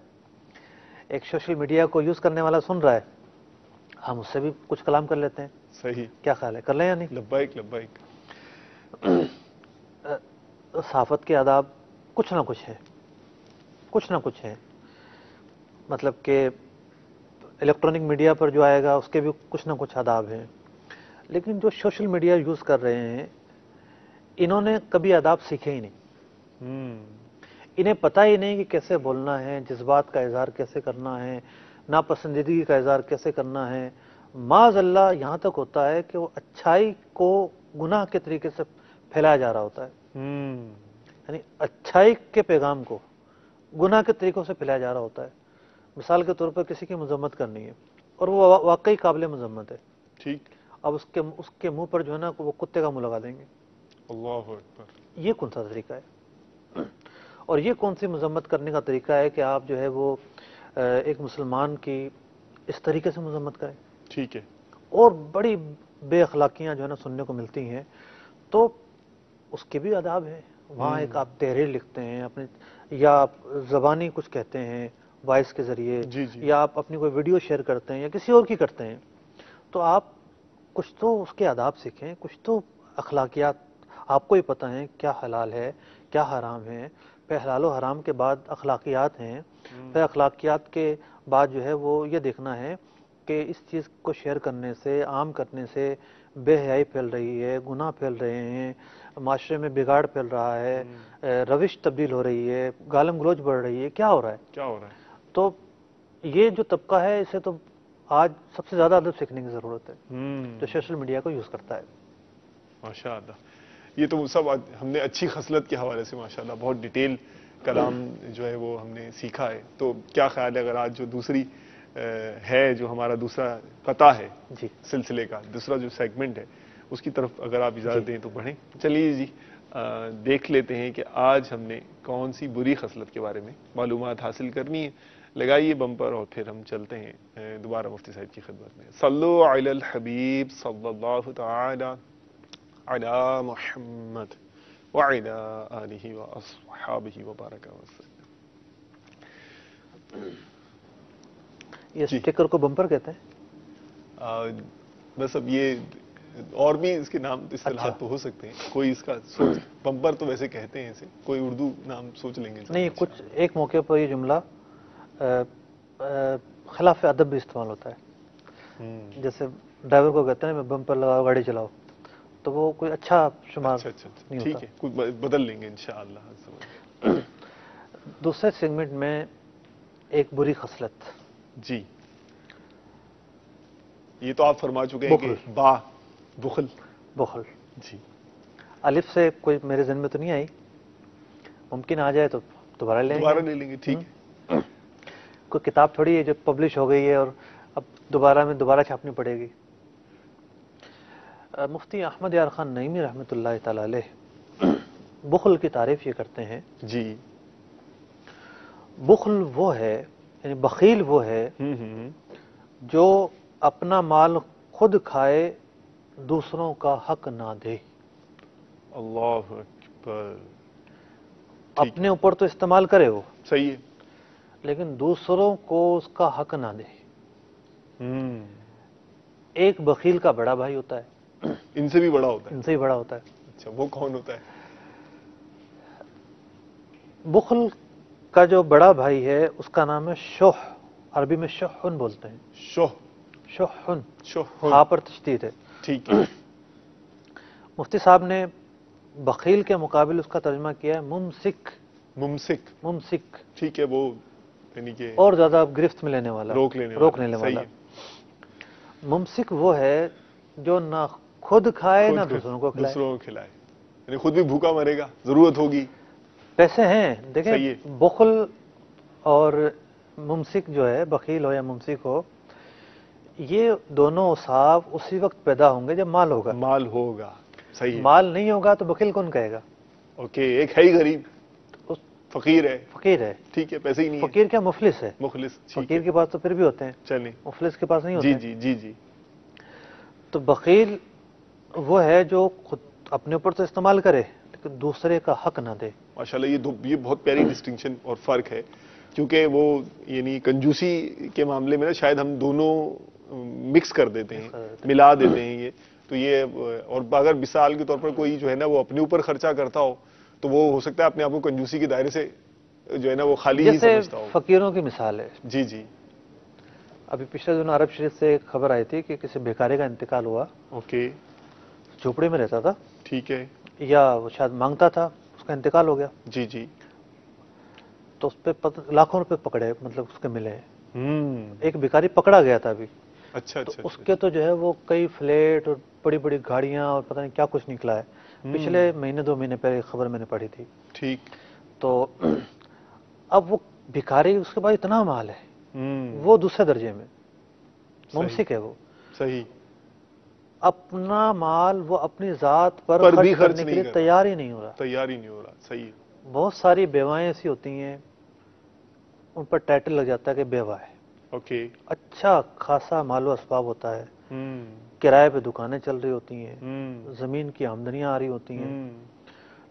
ایک سوشل میڈیا کو یوز کرنے والا سن رہا ہے، ہم اس سے بھی کچھ کلام کر لیتے ہیں. صحیح. کیا خیال ہے، کر لیں یا نہیں؟ لبیک لبیک. صحافت کے آداب کچھ نہ کچھ ہے. مطلب کہ الیکٹرانک میڈیا پر جو آئے گا اس کے بھی کچھ نہ کچھ آداب ہیں. لیکن جو سوشل میڈیا یوز کر رہے ہیں انہوں نے کبھی آداب سیکھے ہی نہیں. انہیں پتہ ہی نہیں کہ کیسے بولنا ہے، جذبات کا اظہار کیسے کرنا ہے، ناپسندیدگی کا اظہار کیسے کرنا ہے. معاذ اللہ یہاں تک ہوتا ہے کہ وہ اچھائی کو گناہ کے طریقے سے پھیلایا جا رہا ہوتا ہے. یعنی اچھائی کے پیغام کو گناہ کے طریقوں سے پھیلایا جا رہا ہوتا ہے. مثال کے طور پر کسی کی مذمت کرنی ہے اور وہ واقعی قابل مذمت ہے، ٹھیک. اب اس کے منہ پر جو ہے نا وہ کتے کا منہ لگا دیں گے. اللہ اکبر. یہ کون سا طریقہ ہے؟ اور یہ کون سی مذمت کرنے کا طریقہ ہے کہ آپ جو ہے وہ ایک مسلمان کی اس طریقے سے مذمت کریں؟ ٹھیک ہے. اور بڑی بے اخلاقیاں جو ہے نا سننے کو ملتی ہیں. تو اس کے بھی آداب ہیں. وہاں ایک آپ تحریر لکھتے ہیں اپنے، یا آپ زبانی کچھ کہتے ہیں وائس کے ذریعے، یا آپ اپنی کوئی ویڈیو شیئر کرتے ہیں یا کسی اور کی کرتے ہیں، تو آپ کچھ تو اس کے آداب سیکھیں، کچھ تو اخلاقیات آپ کو ہی پتہ ہیں کیا حلال ہے کیا حرام ہے. پھر حلال و حرام کے بعد اخلاقیات ہیں. پھر اخلاقیات کے بعد جو ہے وہ یہ دیکھنا ہے کہ اس چیز کو شیئر کرنے سے، عام کرنے سے بے حیائی پھیل رہی ہے، گناہ پھیل رہے ہیں، معاشرے میں بگاڑ پھیل رہا ہے، روش تبدیل ہو رہی ہے، گالم گلوچ بڑھ رہی ہے، کیا ہو رہا ہے. تو یہ جو طبقہ ہے اسے تو آج سب سے زیادہ ادب سیکھنے کی ضرورت ہے جو سوشل میڈیا کو یوز کرتا ہے. ماشاء اللہ. یہ تو سب ہم نے اچھی خصلت کے حوالے سے ماشاءاللہ بہت ڈیٹیل کلام جو ہے وہ ہم نے سیکھا ہے. تو کیا خیال ہے اگر آج جو دوسری ہے جو ہمارا دوسرا پتہ ہے جی سلسلے کا دوسرا جو سیگمنٹ ہے اس کی طرف اگر آپ اجازت دیں تو بڑھیں. چلیے جی دیکھ لیتے ہیں کہ آج ہم نے کون سی بری خصلت کے بارے میں معلومات حاصل کرنی ہے. لگائیے بمپر اور پھر ہم چلتے ہیں دوبارہ مفتی صاحب کی خدمت میں. صلو علی الحبیب صلی اللہ تعالی علی محمد وعلی آلہ واصحابہ وبارک وسلم. یہ اسٹیکر کو بمپر کہتے ہیں؟ بس اب یہ اور بھی اس کے نام اصطلاحات تو ہو سکتے ہیں. کوئی اس کا بمپر تو ویسے کہتے ہیں اسے، کوئی اردو نام سوچ لیں گے. نہیں، کچھ ایک موقع پر یہ جملہ خلاف ادب بھی استعمال ہوتا ہے. جیسے ڈرائیور کو کہتے ہیں میں بمپر لگاؤ گاڑی چلاؤ، تو وہ کوئی اچھا شمار نہیں ہوتا. ٹھیک ہے، کچھ بدل لیں گے انشاءاللہ. دوسرے سیگمنٹ میں ایک بری خصلت. جی یہ تو آپ فرما چکے ہیں کہ بخل. جی الف سے کوئی میرے ذہن میں تو نہیں آئی، ممکن آ جائے تو دوبارہ لے لیں گے. ٹھیک ہے. کوئی کتاب تھوڑی ہے جو پبلش ہو گئی ہے اور اب دوبارہ چھاپنی پڑے گی. مفتی احمد یار خان نعیمی رحمۃ اللہ تعالی علیہ بخل کی تعریف یہ کرتے ہیں. جی بخل وہ ہے، یعنی بخیل وہ ہے جو اپنا مال خود کھائے دوسروں کا حق نہ دے. اللہ اکبر. اپنے اوپر تو استعمال کرے وہ، صحیح ہے، لیکن دوسروں کو اس کا حق نہ دے. ایک بخیل کا بڑا بھائی ہوتا ہے، ان سے بھی بڑا ہوتا ہے. ان سے بھی بڑا ہوتا ہے. اچھا وہ کون ہوتا ہے؟ بخل کا جو بڑا بھائی ہے اس کا نام ہے شح. عربی میں شحن بولتے ہیں. شحن ہاں پر تشدید ہے. ٹھیک ہے. مفتی صاحب نے بخیل کے مقابل اس کا ترجمہ کیا ہے ممسک. ٹھیک ہے، وہ یعنی کہ اور زیادہ گرفت میں لینے والا، روکنے والا. ممسک وہ ہے جو نہ خود کھائے نہ دوسروں کو کھلائے. یعنی خود بھی بھوکا مرے گا، ضرورت ہوگی. پیسے ہیں دیکھیں، بخل اور ممسک جو ہے، بخیل ہو یا ممسک ہو، یہ دونوں اوصاف اسی وقت پیدا ہوں گے جب مال ہوگا. صحیح. مال نہیں ہوگا تو بخیل کون کہے گا؟ اوکے. ایک ہے ہی غریب، فقیر ہے. ٹھیک ہے، پیسے ہی نہیں. فقیر کیا، مفلس ہے. فقیر کے پاس تو پھر بھی ہوتے ہیں، چلیں، مفلس کے پاس نہیں ہوتے. جی. تو بخیل وہ ہے جو خود اپنے اوپر تو استعمال کرے لیکن دوسرے کا حق نہ دے. ماشاءاللہ یہ بہت پیاری ڈسٹنکشن اور فرق ہے، کیونکہ وہ یعنی کنجوسی کے معاملے میں نا شاید ہم دونوں مکس کر دیتے ہیں، ملا دیتے ہیں یہ. تو یہ اور اگر مثال کے طور پر کوئی جو ہے نا وہ اپنے اوپر خرچہ کرتا ہو تو وہ ہو سکتا ہے اپنے آپ کو کنجوسی کے دائرے سے جو ہے نا وہ خالی ہی جیسے سمجھتا ہو. فقیروں کی مثال ہے. جی جی. ابھی پچھلے دنوں عرب شریف سے ایک خبر آئی تھی کہ کسی بیکارے کا انتقال ہوا. اوکے. جھوپڑی میں رہتا تھا. ٹھیک ہے. یا وہ شاید مانگتا تھا، اس کا انتقال ہو گیا. جی جی. تو اس پہ لاکھوں روپے پکڑے، مطلب اس کے ملے. ایک بیکاری پکڑا گیا تھا ابھی. اچھا تو اچھا. اس کے تو جو ہے وہ کئی فلیٹ اور بڑی بڑی گاڑیاں اور پتہ نہیں کیا کچھ نکلا ہے. پچھلے مہینے 2 مہینے پہلے خبر میں نے پڑھی تھی. ٹھیک. تو اب وہ بھکاری، اس کے بعد اتنا مال ہے، وہ دوسرے درجے میں ممسک ہے. وہ صحیح. اپنا مال وہ اپنی ذات پر بھی خرچ خرچ کرنے کے نہیں لیے کر تیار ہی نہیں ہو رہا. تیار ہی نہیں ہو رہا. صحیح. بہت ساری بیوائیں ایسی ہوتی ہیں ان پر ٹائٹل لگ جاتا ہے کہ بیوہ ہے. اوکے. اچھا خاصا مال و اسباب ہوتا ہے، کرائے پہ دکانیں چل رہی ہوتی ہیں، زمین کی آمدنیاں آ رہی ہوتی ہیں،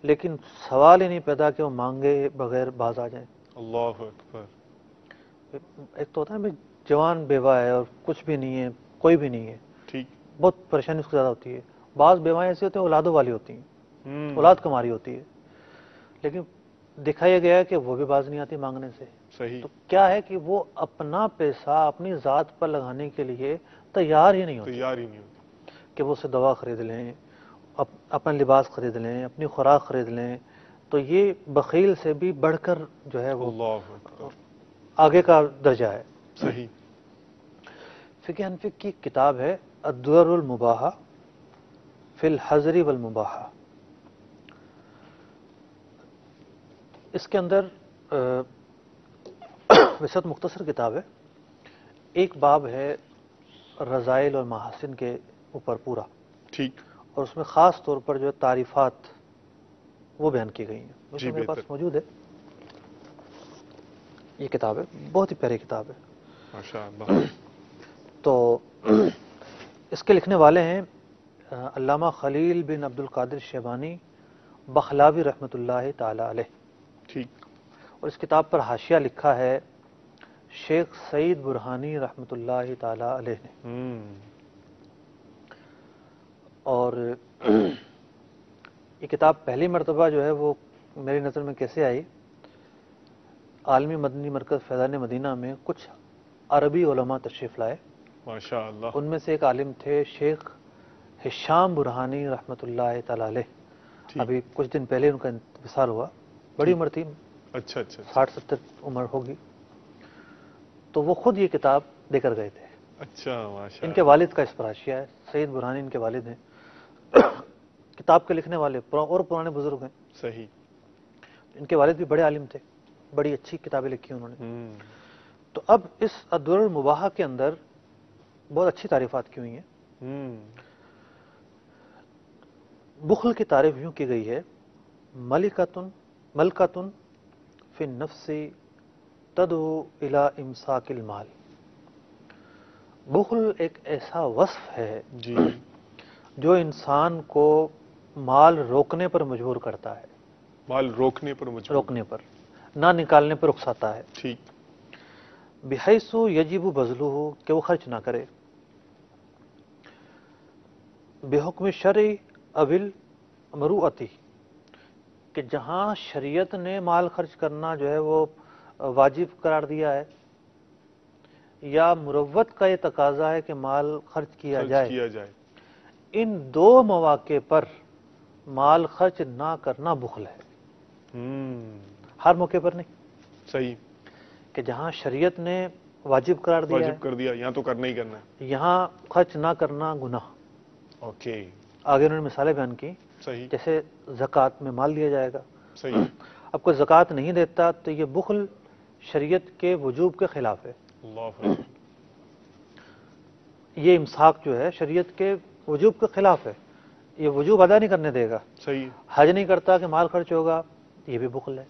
لیکن سوال ہی نہیں پیدا کہ وہ مانگے بغیر باز آ جائیں. اللہ اکبر. ایک تو ہوتا ہے بھائی جوان بیوہ ہے اور کچھ بھی نہیں ہے، کوئی بھی نہیں ہے، ٹھیک. بہت پریشانی اس کو زیادہ ہوتی ہے. بعض بیوائیں ایسی ہوتی ہیں اولادوں والی ہوتی ہیں، اولاد کماری ہوتی ہے، لیکن دکھایا گیا ہے کہ وہ بھی باز نہیں آتی مانگنے سے. صحیح. تو کیا ہے کہ وہ اپنا پیسہ اپنی ذات پر لگانے کے لیے تیار ہی نہیں ہوتی تیار ہی نہیں ہوتی. کہ وہ اسے دوا خرید لیں، اپنا لباس خرید لیں، اپنی خوراک خرید لیں. تو یہ بخیل سے بھی بڑھ کر جو ہے وہ اللہ اکبر. آگے کا درجہ ہے. صحیح. فقہ حنفی کی کتاب ہے الدرر المباحہ فی الحظر والمباحہ. اس کے اندر ویسے تو مختصر کتاب ہے، ایک باب ہے رذائل اور محاسن کے اوپر پورا. ٹھیک. اور اس میں خاص طور پر جو ہے تعریفات وہ بیان کی گئی ہیں. جی میرے پاس بہتر. موجود ہے یہ کتاب ہے، بہت ہی پیاری کتاب ہے. ماشاء اللہ. تو اس کے لکھنے والے ہیں علامہ خلیل بن عبد القادر شیبانی بخلاوی رحمۃ اللہ تعالی علیہ. ٹھیک. اور اس کتاب پر حاشیہ لکھا ہے شیخ سعید برہانی رحمۃ اللہ تعالی علیہ نے. اور یہ کتاب پہلی مرتبہ جو ہے وہ میری نظر میں کیسے آئی، عالمی مدنی مرکز فیضان مدینہ میں کچھ عربی علماء تشریف لائے. ماشاء اللہ. ان میں سے ایک عالم تھے شیخ ہشام برہانی رحمۃ اللہ تعالی علیہ. ابھی کچھ دن پہلے ان کا انتقال ہوا، بڑی عمر تھی. اچھا اچھا. 60-70 عمر ہوگی. تو وہ خود یہ کتاب دے کر گئے تھے. اچھا. ماشاء ان کے والد کا اس پر حاشیہ ہے. سعید برہانی ان کے والد ہیں، کتاب کے لکھنے والے اور پرانے بزرگ ہیں. صحیح. ان کے والد بھی بڑے عالم تھے، بڑی اچھی کتابیں لکھی انہوں نے. تو اب اس الدرر المباحہ کے اندر بہت اچھی تعریفات کی ہوئی ہیں. بخل کی تعریف یوں کی گئی ہے ملکتن فی النفس تدعو الی امساک المال. بخل ایک ایسا وصف ہے جی جو انسان کو مال روکنے پر مجبور کرتا ہے. مال روکنے پر مجبور. روکنے پر، نہ نکالنے پر رخصاتا ہے. ٹھیک. بحیث یجب بذلہ، کہ وہ خرچ نہ کرے. بحکم شرع اول مروعتی، کہ جہاں شریعت نے مال خرچ کرنا جو ہے وہ واجب قرار دیا ہے، یا مروت کا یہ تقاضا ہے کہ مال خرچ کیا جائے. ان دو مواقع پر مال خرچ نہ کرنا بخل ہے. ہر موقع پر نہیں. صحیح. کہ جہاں شریعت نے واجب قرار دیا واجب کر دیا، یہاں تو کرنا ہی کرنا ہے. یہاں خرچ نہ کرنا گناہ. اوکے. آگے انہوں نے مثالیں بیان کی. صحیح. جیسے زکوٰۃ میں مال دیا جائے گا. صحیح. اب کوئی زکوٰۃ نہیں دیتا تو یہ بخل شریعت کے وجوب کے خلاف ہے. اللہ. یہ امساک جو ہے شریعت کے وجوب کے خلاف ہے، یہ وجوب ادا نہیں کرنے دے گا. صحیح. حج نہیں کرتا کہ مال خرچ ہوگا، یہ بھی بخل ہے.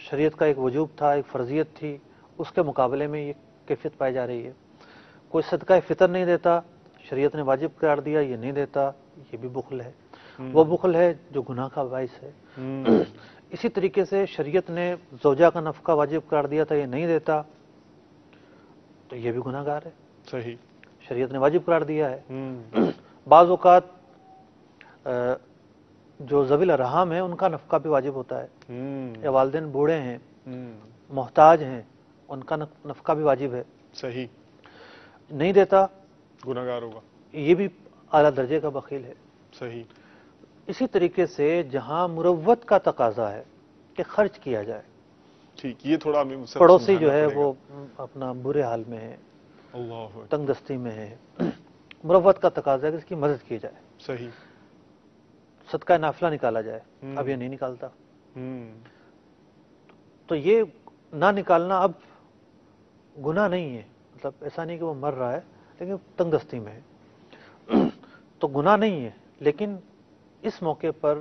شریعت کا ایک وجوب تھا، ایک فرضیت تھی، اس کے مقابلے میں یہ کیفیت پائی جا رہی ہے. کوئی صدقہ فطر نہیں دیتا، شریعت نے واجب قرار دیا یہ نہیں دیتا، یہ بھی بخل ہے، وہ بخل ہے جو گناہ کا باعث ہے۔ اسی طریقے سے شریعت نے زوجہ کا نفقہ واجب قرار دیا تھا، یہ نہیں دیتا تو یہ بھی گناہ گار ہے۔ صحیح، شریعت نے واجب قرار دیا ہے۔ بعض اوقات جو ذوی الارحام ہیں ان کا نفقہ بھی واجب ہوتا ہے، یا والدین بوڑھے ہیں، محتاج ہیں، ان کا نفقہ بھی واجب ہے، صحیح، نہیں دیتا گناہ گار ہوگا، یہ بھی اعلیٰ درجے کا بخیل ہے۔ صحیح، اسی طریقے سے جہاں مروت کا تقاضا ہے کہ خرچ کیا جائے، ٹھیک، یہ تھوڑا ہمیں مسئلہ پڑوسی جو سمجھانا ہے پڑے گا۔ وہ اپنا برے حال میں ہے، اللہ اکبر، تنگ دستی میں ہے، مروت کا تقاضا ہے کہ اس کی مدد کی جائے، صحیح، صدقہ نافلہ نکالا جائے، اب یہ نہیں نکالتا، ہم، تو یہ نہ نکالنا اب گناہ نہیں ہے، مطلب ایسا نہیں کہ وہ مر رہا ہے لیکن تنگ دستی میں ہے، تو گناہ نہیں ہے، لیکن اس موقع پر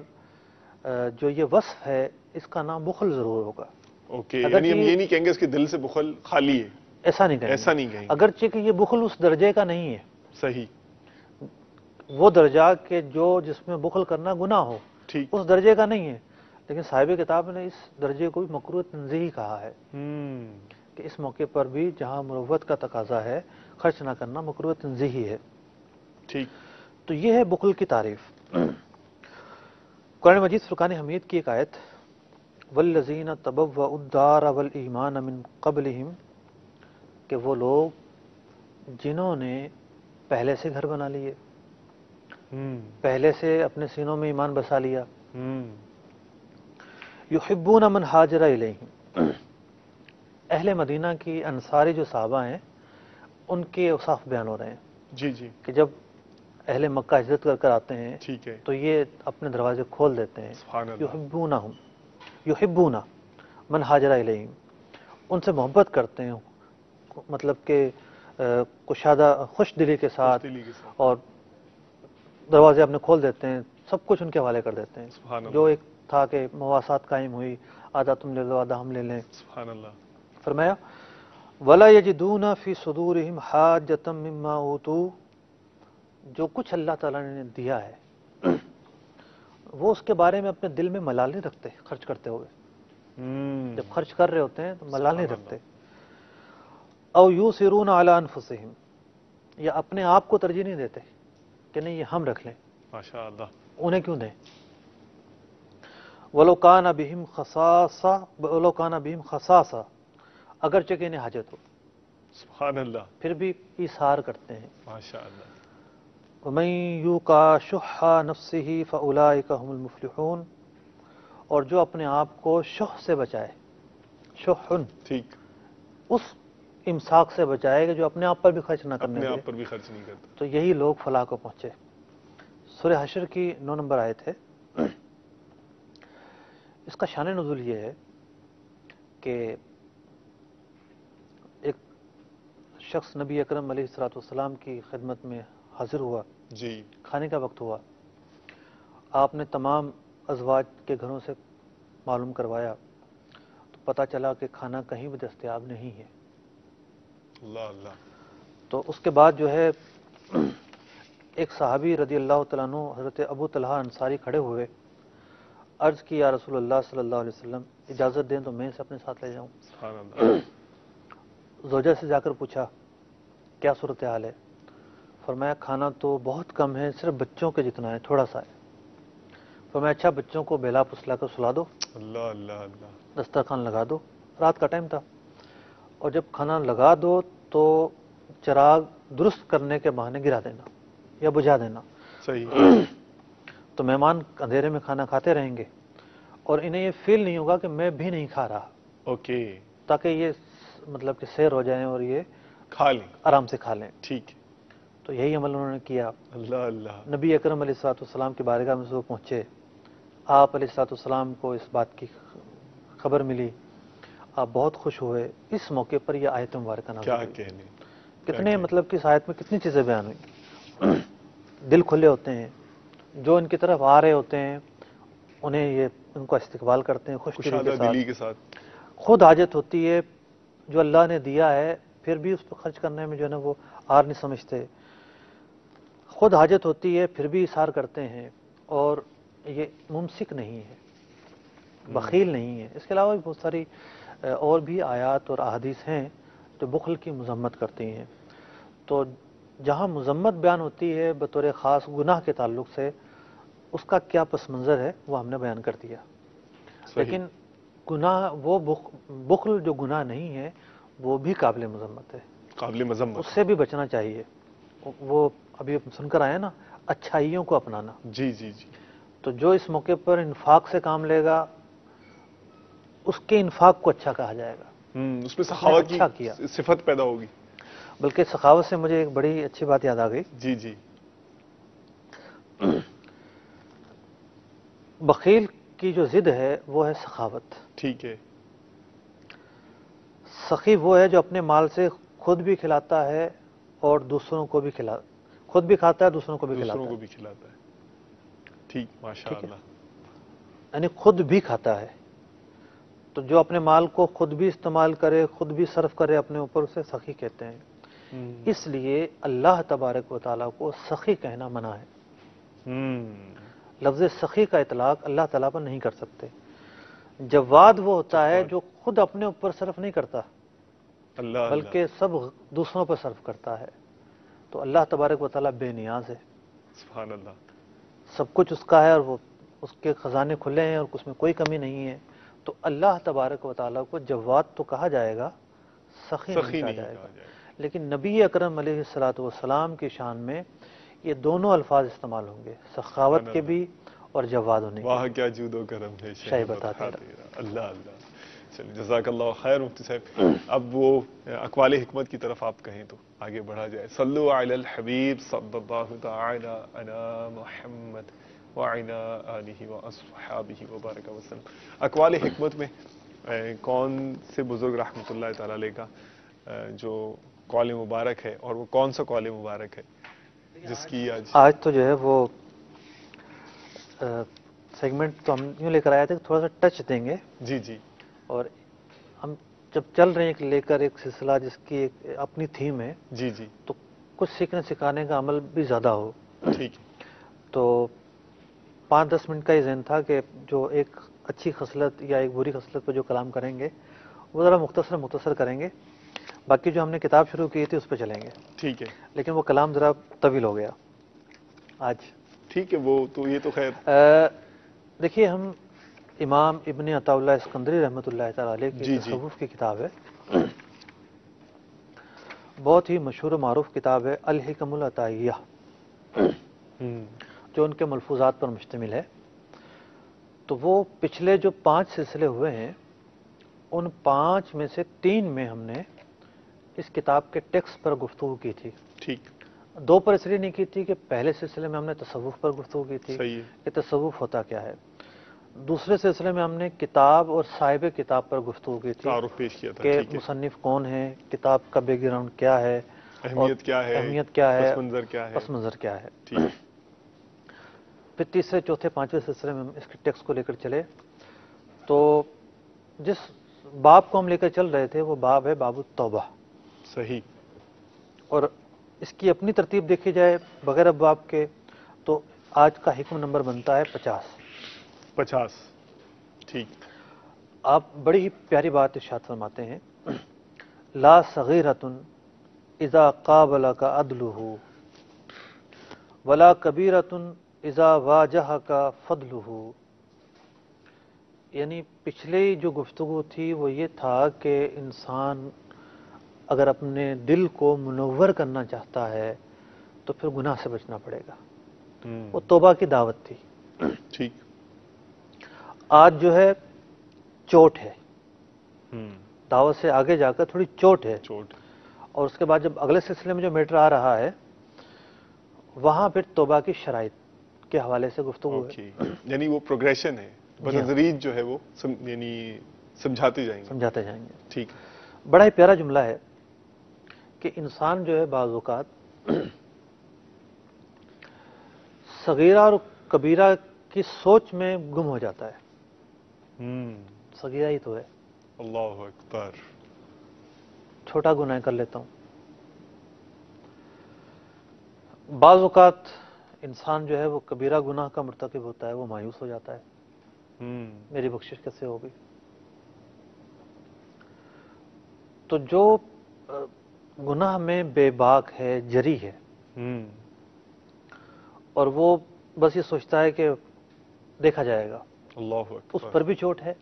جو یہ وصف ہے اس کا نام بخل ضرور ہوگا۔ اوکے، اگر یعنی ہم کہ یہ نہیں کہیں گے اس کے دل سے بخل خالی ہے، ایسا نہیں کہیں گے، ایسا نہیں کہیں گے۔ اگرچہ کہ یہ بخل اس درجے کا نہیں ہے، صحیح، وہ درجہ کہ جس میں بخل کرنا گناہ ہو، ٹھیک، اس درجے کا نہیں ہے، لیکن صاحب کتاب نے اس درجے کو بھی مکروہ تنزیہی کہا ہے کہ اس موقع پر بھی جہاں مروت کا تقاضا ہے خرچ نہ کرنا مکروہ تنزیہی ہے۔ ٹھیک، تو یہ ہے بخل کی تعریف۔ قرآن مجید فرقان حمید کی ایک آیت، والذین تبوؤا الدار والایمان من قبلہم، کہ وہ لوگ جنہوں نے پہلے سے گھر بنا لیے، پہلے سے اپنے سینوں میں ایمان بسا لیا، یحبون من ہاجر الیہم، اہل مدینہ کی انصاری جو صحابہ ہیں ان کے اوصاف بیان ہو رہے ہیں جی جی، کہ جب اہل مکہ ہجرت کر کر آتے ہیں ٹھیک ہے، تو یہ اپنے دروازے کھول دیتے ہیں، سبحان اللہ، یحبونہم، یحبون من ہاجر الیہم، ان سے محبت کرتے ہیں، مطلب کہ کشادہ خوش دلی کے ساتھ، دلی کے ساتھ، اور دروازے اپنے کھول دیتے ہیں، سب کچھ ان کے حوالے کر دیتے ہیں۔ سبحان اللہ، جو ایک تھا کہ مواسات قائم ہوئی، آدھا تم لے لو آدھا ہم لے لیں، سبحان اللہ، فرمایا وَلَا يَجِدُونَ فِي صُدُورِهِمْ حَاجَّةً مِّمَّا أُوتُوا، جو کچھ اللہ تعالیٰ نے دیا ہے وہ اس کے بارے میں اپنے دل میں ملال نہیں رکھتے خرچ کرتے ہوئے، جب خرچ کر رہے ہوتے ہیں تو ملال نہیں رکھتے۔ او یوسرون علی انفسہم، یا اپنے آپ کو ترجیح نہیں دیتے کہ نہیں یہ ہم رکھ لیں، ماشاء اللہ، انہیں کیوں دیں۔ وَلَوْ كَانَ بِهِمْ خَصَاصَةٌ، وَلَوْ كَانَ بِهِمْ خَصَاصَةٌ، اگرچہ کہ انہیں حاجت ہو سبحان اللہ، پھر بھی ایثار کرتے ہیں۔ ماشاء اللہ، وَمَن یوقع شح نفسہ فأولئک هم المفلحون، اور جو اپنے آپ کو شح سے بچائے، شح ٹھیک، اس امساک سے بچائے کہ جو اپنے آپ پر بھی خرچ نہ کرنے اپنے دے، آپ پر بھی خرچ نہیں کرتا، تو یہی لوگ فلاح کو پہنچے۔ سورہ حشر کی 9 نمبر آیت ہے۔ اس کا شان نزول یہ ہے کہ ایک شخص نبی اکرم علیہ الصلوۃ والسلام کی خدمت میں حاضر ہوا، جی، کھانے کا وقت ہوا، آپ نے تمام ازواج کے گھروں سے معلوم کروایا تو پتہ چلا کہ کھانا کہیں بھی دستیاب نہیں ہے۔ اللہ اللہ، تو اس کے بعد جو ہے ایک صحابی رضی اللہ تعالیٰ عنہ حضرت ابو طلحہ انصاری کھڑے ہوئے، عرض کی یا رسول اللہ صلی اللہ علیہ وسلم اجازت دیں تو میں اسے اپنے ساتھ لے جاؤں۔ سبحان اللہ، زوجہ سے جا کر پوچھا کیا صورتحال ہے، فرمایا کھانا تو بہت کم ہے، صرف بچوں کے جتنا ہے، تھوڑا سا ہے۔ فرمایا اچھا بچوں کو بیلا پسلا کر سلا دو، اللہ اللہ اللہ، دسترخوان لگا دو، رات کا ٹائم تھا، اور جب کھانا لگا دو تو چراغ درست کرنے کے بہانے گرا دینا یا بجھا دینا، صحیح، تو مہمان اندھیرے میں کھانا کھاتے رہیں گے اور انہیں یہ فیل نہیں ہوگا کہ میں بھی نہیں کھا رہا، اوکے، تاکہ یہ مطلب کہ سیر ہو جائیں اور یہ کھا لیں، آرام سے کھا لیں۔ ٹھیک، تو یہی عمل انہوں نے کیا۔ اللہ اللہ، نبی اکرم علیہ الصلوۃ والسلام کی بارگاہ میں سے وہ پہنچے، آپ علیہ الصلوۃ والسلام کو اس بات کی خبر ملی، آپ بہت خوش ہوئے۔ اس موقع پر یہ آیت مبارکہ نازل کیا ہوئی۔ کہنے، کتنے مطلب کہ اس آیت میں کتنی چیزیں بیان ہوئی، دل کھلے ہوتے ہیں، جو ان کی طرف آ رہے ہوتے ہیں انہیں یہ ان کا استقبال کرتے ہیں خوش دلی کے کشادہ ساتھ، دلی کے ساتھ، خود حاجت ہوتی ہے جو اللہ نے دیا ہے پھر بھی اس پر خرچ کرنے میں جو ہے نا وہ آر نہیں سمجھتے، خود حاجت ہوتی ہے پھر بھی اثار کرتے ہیں، اور یہ ممسک نہیں ہے، بخیل نہیں ہے۔ اس کے علاوہ بھی بہت ساری اور بھی آیات اور احادیث ہیں جو بخل کی مذمت کرتی ہیں۔ تو جہاں مذمت بیان ہوتی ہے بطور خاص گناہ کے تعلق سے، اس کا کیا پس منظر ہے وہ ہم نے بیان کر دیا۔ لیکن گناہ وہ بخل جو گناہ نہیں ہے وہ بھی قابل مذمت ہے، قابل مذمت، اس سے بھی بچنا چاہیے۔ وہ ابھی سن کر آئے نا، اچھائیوں کو اپنانا۔ جی جی جی، تو جو اس موقع پر انفاق سے کام لے گا اس کے انفاق کو اچھا کہا جائے گا، اس میں سخاوت اچھا کیا۔ کی صفت پیدا ہوگی۔ بلکہ سخاوت سے مجھے ایک بڑی اچھی بات یاد آ گئی۔ جی جی، بخیل کی جو ضد ہے وہ ہے سخاوت۔ ٹھیک ہے، سخی وہ ہے جو اپنے مال سے خود بھی کھلاتا ہے اور دوسروں کو بھی خود بھی کھاتا ہے، دوسروں کو بھی کھلاتا دوسروں کو ہے، بھی کھلاتا ہے۔ ٹھیک، ماشاء ٹھیک ہے، اللہ۔ یعنی خود بھی کھاتا ہے۔ تو جو اپنے مال کو خود بھی استعمال کرے، خود بھی صرف کرے اپنے اوپر، اسے سخی کہتے ہیں۔ اس لیے اللہ تبارک و تعالیٰ کو سخی کہنا منع ہے۔ لفظ سخی کا اطلاق اللہ تعالیٰ پر نہیں کر سکتے۔ جواد وہ ہوتا ہے جو خود اپنے اوپر صرف نہیں کرتا اللہ بلکہ سب دوسروں پر صرف کرتا ہے۔ تو اللہ تبارک و تعالیٰ بے نیاز ہے، سبحان اللہ، سب کچھ اس کا ہے، اور وہ اس کے خزانے کھلے ہیں اور اس میں کوئی کمی نہیں ہے۔ تو اللہ تبارک و تعالیٰ کو جواد تو کہا جائے گا، سخی نہیں کہا جائے گا۔ لیکن نبی اکرم علیہ الصلوۃ والسلام کی شان میں یہ دونوں الفاظ استعمال ہوں گے، سخاوت کے بھی اور جواد ہونے کے۔ واہ کیا جود و کرم ہے شاید بتاتے اللہ اللہ۔ چلیے، جزاک اللہ خیر مفتی صاحب۔ اب وہ اقوال حکمت کی طرف آپ کہیں تو آگے بڑھا جائے۔ صلو علی الحبیب صلی اللہ تعالی علی محمد وعلی آلہ واصحابہ وبارک وسلم۔ اقوال حکمت میں کون سے بزرگ رحمۃ اللہ تعالی علیہ کا جو قول مبارک ہے، اور وہ کون سا قول مبارک ہے جس کی آج تو جو ہے وہ سیگمنٹ تو ہم یوں لے کر آئے تھے کہ تھوڑا سا ٹچ دیں گے، جی جی اور ہم جب چل رہے ہیں لے کر ایک سلسلہ جس کی ایک اپنی تھیم ہے، جی جی، تو کچھ سیکھنے سکھانے کا عمل بھی زیادہ ہو۔ ٹھیک ہے، تو 5-10 منٹ کا یہ ذہن تھا کہ جو ایک اچھی خصلت یا ایک بری خصلت پہ جو کلام کریں گے وہ ذرا مختصر کریں گے، باقی جو ہم نے کتاب شروع کی تھی اس پہ چلیں گے۔ ٹھیک ہے، لیکن وہ کلام ذرا طویل ہو گیا آج۔ ٹھیک ہے، وہ تو یہ تو خیر دیکھیے، ہم امام ابن عطا اللہ اسکندری رحمۃ اللہ تعالی علیہ کی تصوف کی کتاب ہے، بہت ہی مشہور و معروف کتاب ہے، الحکم العطائیہ، جو ان کے ملفوظات پر مشتمل ہے۔ تو وہ پچھلے جو 5 سلسلے ہوئے ہیں ان 5 میں سے 3 میں ہم نے اس کتاب کے ٹیکسٹ پر گفتگو کی تھی۔ ٹھیک، 2 پر اس لیے نہیں کی تھی کہ پہلے سلسلے میں ہم نے تصوف پر گفتگو کی تھی صحیح ہے، کہ تصوف ہوتا کیا ہے۔ دوسرے سلسلے میں ہم نے کتاب اور صاحب کتاب پر گفتگو کی تھی تعارف پیش کیا تھا، کہ ٹھیک ہے، مصنف کون ہے، کتاب کا بیک گراؤنڈ کیا ہے، اہمیت کیا ہے، اہمیت کیا ہے، پس منظر کیا ہے، پس منظر کیا ہے۔ ٹھیک ہے، پھر تیسرے چوتھے 5ویں سلسلے میں ہم اس کے ٹیکسٹ کو لے کر چلے، تو جس باب کو ہم لے کر چل رہے تھے وہ باب ہے باب التوبہ، صحیح، اور اس کی اپنی ترتیب دیکھی جائے بغیر ابواب کے تو آج کا حکم نمبر بنتا ہے 50۔ ٹھیک، آپ بڑی ہی پیاری بات ارشاد فرماتے ہیں، لا صغیرۃ اذا قابلک عدلہ ولا کبیرۃ اذا واجہک فضلہ۔ یعنی پچھلی جو گفتگو تھی وہ یہ تھا کہ انسان اگر اپنے دل کو منور کرنا چاہتا ہے تو پھر گناہ سے بچنا پڑے گا، وہ توبہ کی دعوت تھی۔ ٹھیک، آج جو ہے چوٹ ہے، دعوت سے آگے جا کر تھوڑی چوٹ ہے، اور اس کے بعد جب اگلے سلسلے میں جو میٹر آ رہا ہے وہاں پھر توبہ کی شرائط کے حوالے سے گفتگو ہے۔ یعنی وہ پروگریشن ہے، بتدریج جو ہے وہ یعنی سمجھاتے جائیں گے۔ ٹھیک، بڑا ہی پیارا جملہ ہے کہ انسان جو ہے بعض اوقات صغیرہ اور کبیرہ کی سوچ میں گم ہو جاتا ہے۔ صغیرہ ہی تو ہے، اللہ اکبر، چھوٹا گناہ کر لیتا ہوں، بعض اوقات انسان جو ہے وہ کبیرہ گناہ کا مرتکب ہوتا ہے، وہ مایوس ہو جاتا ہے، میری بخشش کیسے ہوگی؟ تو جو گناہ میں بے باک ہے، جری ہے، اور وہ بس یہ سوچتا ہے کہ دیکھا جائے گا، اللہ اس اکبر. پر بھی چوٹ ہے.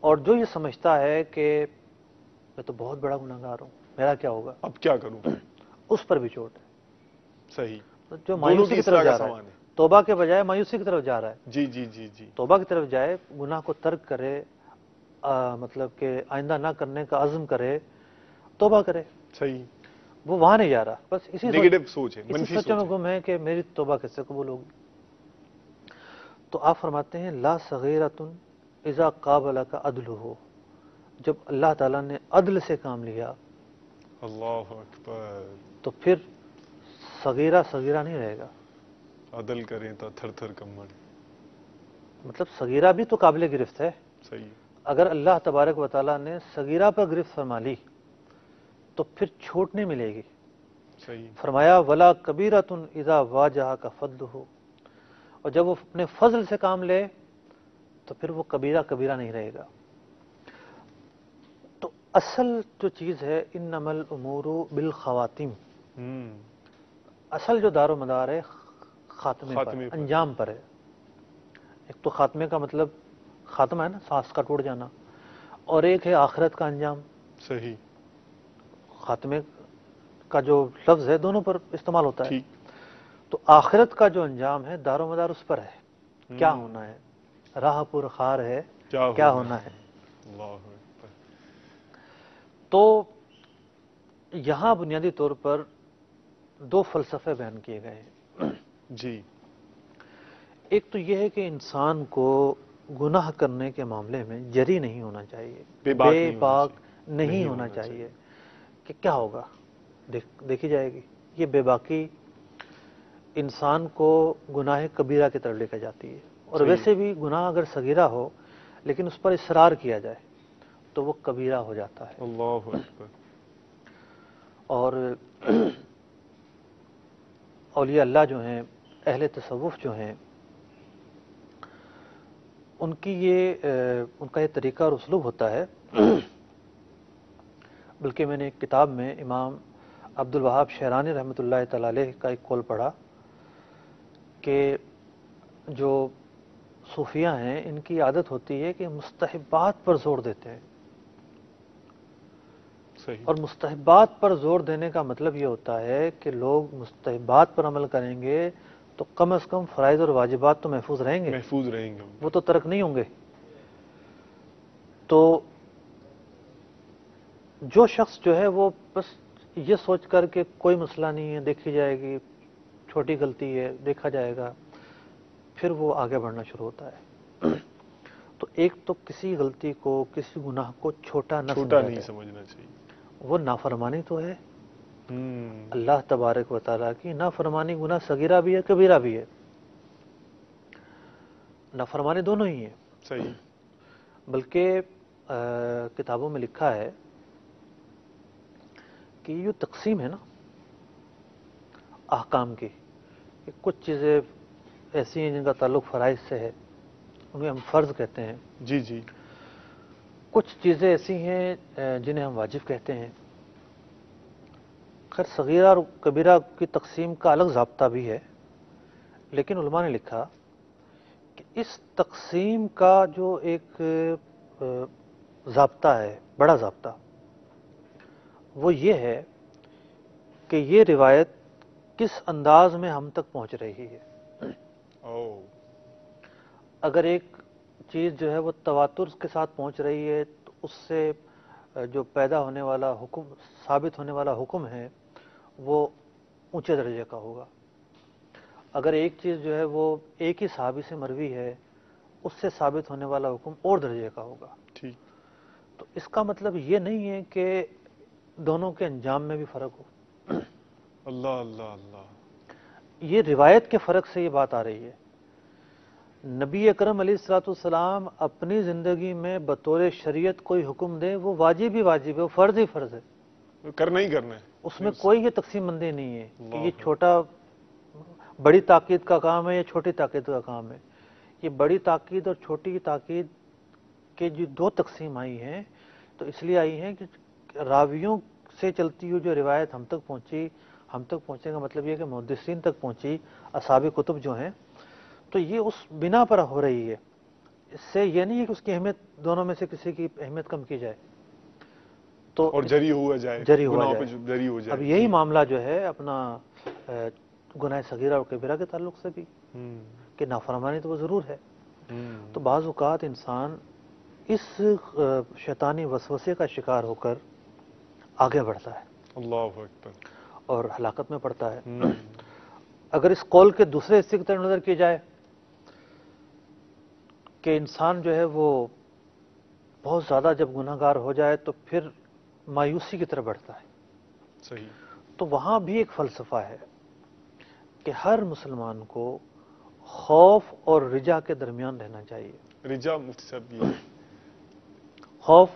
اور جو یہ سمجھتا ہے کہ میں تو بہت بڑا گناہ گار ہوں، میرا کیا ہوگا، اب کیا کروں؟ اس پر بھی چوٹ ہے. صحیح. جو دونوں مایوسی کی کی طرف اصلاح کا جا رہا سامان ہے، ہے. توبہ کے بجائے مایوسی کی طرف جا رہا ہے. جی جی جی جی. توبہ کی طرف جائے، گناہ کو ترک کرے، مطلب کہ آئندہ نہ کرنے کا عزم کرے، توبہ کرے، صحیح. وہ وہاں نہیں جا رہا. بس نیگیٹو سوچ ہے، اسی منفی سوچوں میں سوچ ہے. گم ہے کہ میری توبہ کیسے قبول ہوگی. تو آپ فرماتے ہیں لا صغیرۃ اذا قابلک عدلہ، جب اللہ تعالیٰ نے عدل سے کام لیا اللہ اکبر. تو پھر صغیرہ صغیرہ نہیں رہے گا. عدل کریں تو تھر تھر کمبن. مطلب صغیرہ بھی تو قابل گرفت ہے. صحیح. اگر اللہ تبارک و تعالیٰ نے صغیرہ پر گرفت فرما لی تو پھر چھوٹ نہیں ملے گی. صحیح. فرمایا ولا کبیرۃ اذا واجہک فضلہ، اور جب وہ اپنے فضل سے کام لے تو پھر وہ کبیرہ کبیرہ نہیں رہے گا. تو اصل جو چیز ہے انما الامور بالخواتیم، اصل جو دار و مدار ہے خاتمے پر، انجام پر ہے. ایک تو خاتمے کا مطلب خاتمہ ہے نا، سانس کا ٹوٹ جانا، اور ایک ہے آخرت کا انجام. صحیح. خاتمے کا جو لفظ ہے دونوں پر استعمال ہوتا ہے. ٹھیک. تو آخرت کا جو انجام ہے دار و مدار اس پر ہے، کیا ہونا ہے، راہ پر خار ہے، کیا ہونا ہے. اللہ اکبر. تو یہاں بنیادی طور پر دو فلسفے بیان کیے گئے ہیں. جی. ایک تو یہ ہے کہ انسان کو گناہ کرنے کے معاملے میں جری نہیں ہونا چاہیے، بے باک نہیں ہونا چاہیے کہ کیا ہوگا، دیکھی جائے گی. یہ بے باکی انسان کو گناہ کبیرہ کی طرف لے کے جاتی ہے. اور ویسے بھی گناہ اگر صغیرہ ہو لیکن اس پر اصرار کیا جائے تو وہ کبیرہ ہو جاتا ہے. اللہ اکبر. اور اولیاء اللہ جو ہیں، اہل تصوف جو ہیں، ان کا یہ طریقہ اور اسلوب ہوتا ہے. بلکہ میں نے ایک کتاب میں امام عبد الوہاب شعرانی رحمۃ اللہ تعالی علیہ کا ایک قول پڑھا کہ جو صوفیہ ہیں ان کی عادت ہوتی ہے کہ مستحبات پر زور دیتے ہیں. صحیح. اور مستحبات پر زور دینے کا مطلب یہ ہوتا ہے کہ لوگ مستحبات پر عمل کریں گے تو کم از کم فرائض اور واجبات تو محفوظ رہیں گے، وہ تو ترک نہیں ہوں گے. تو جو شخص جو ہے وہ بس یہ سوچ کر کہ کوئی مسئلہ نہیں ہے، دیکھی جائے گی، چھوٹی غلطی ہے، دیکھا جائے گا، پھر وہ آگے بڑھنا شروع ہوتا ہے. تو ایک تو کسی غلطی کو، کسی گناہ کو چھوٹا نہیں سمجھنا چاہیے. وہ نافرمانی تو ہے اللہ تبارک و تعالیٰ کی. نافرمانی گناہ صغیرہ بھی ہے، کبیرہ بھی ہے. نافرمانی دونوں ہی ہیں. صحیح. بلکہ کتابوں میں لکھا ہے کہ یہ تقسیم ہے نا احکام کی، کہ کچھ چیزیں ایسی ہیں جن کا تعلق فرائض سے ہے، انہیں ہم فرض کہتے ہیں. جی جی. کچھ چیزیں ایسی ہیں جنہیں ہم واجب کہتے ہیں. خیر صغیرہ اور کبیرہ کی تقسیم کا الگ ضابطہ بھی ہے، لیکن علماء نے لکھا کہ اس تقسیم کا جو ایک ضابطہ ہے، بڑا ضابطہ، وہ یہ ہے کہ یہ روایت کس انداز میں ہم تک پہنچ رہی ہے. اگر ایک چیز جو ہے وہ تواتر کے ساتھ پہنچ رہی ہے تو اس سے جو پیدا ہونے والا حکم، ثابت ہونے والا حکم ہے، وہ اونچے درجے کا ہوگا. اگر ایک چیز جو ہے وہ ایک ہی صحابی سے مروی ہے، اس سے ثابت ہونے والا حکم اور درجے کا ہوگا. ٹھیک. تو اس کا مطلب یہ نہیں ہے کہ دونوں کے انجام میں بھی فرق ہو. اللہ اللہ اللہ. یہ روایت کے فرق سے یہ بات آ رہی ہے. نبی اکرم علیہ الصلوۃ والسلام اپنی زندگی میں بطور شریعت کوئی حکم دے، وہ واجب ہی واجب ہے، وہ فرض ہی فرض ہے، کرنا ہی کرنا ہے. اس میں کوئی یہ تقسیم بندی نہیں ہے کہ یہ چھوٹا بڑی تاکید کا کام ہے یا چھوٹی تاکید کا کام ہے. یہ بڑی تاکید اور چھوٹی تاکید کے جو دو تقسیم آئی ہیں تو اس لیے آئی ہیں کہ راویوں سے چلتی ہوئی جو روایت ہم تک پہنچی، ہم تک پہنچنے کا مطلب یہ کہ محدثین تک پہنچی، اصحاب کتب جو ہیں، تو یہ اس بنا پر ہو رہی ہے. اس سے یہ نہیں ہے کہ اس کی اہمیت دونوں میں سے کسی کی اہمیت کم کی جائے تو اور جری ہوا جائے، جری ہوا گناہوں جائے. پہ جری ہو جائے. اب یہی معاملہ جو ہے اپنا گناہ صغیرہ اور کبیرہ کے تعلق سے بھی کہ نافرمانی تو وہ ضرور ہے. تو بعض اوقات انسان اس شیطانی وسوسے کا شکار ہو کر آگے بڑھتا ہے اللہ اکبر، اور ہلاکت میں پڑتا ہے. اگر اس قول کے دوسرے حصے کی طرف نظر کی جائے کہ انسان جو ہے وہ بہت زیادہ جب گناہ گار ہو جائے تو پھر مایوسی کی طرف بڑھتا ہے، صحیح. تو وہاں بھی ایک فلسفہ ہے کہ ہر مسلمان کو خوف اور رجا کے درمیان رہنا چاہیے. رجا مفتی صاحب یہ خوف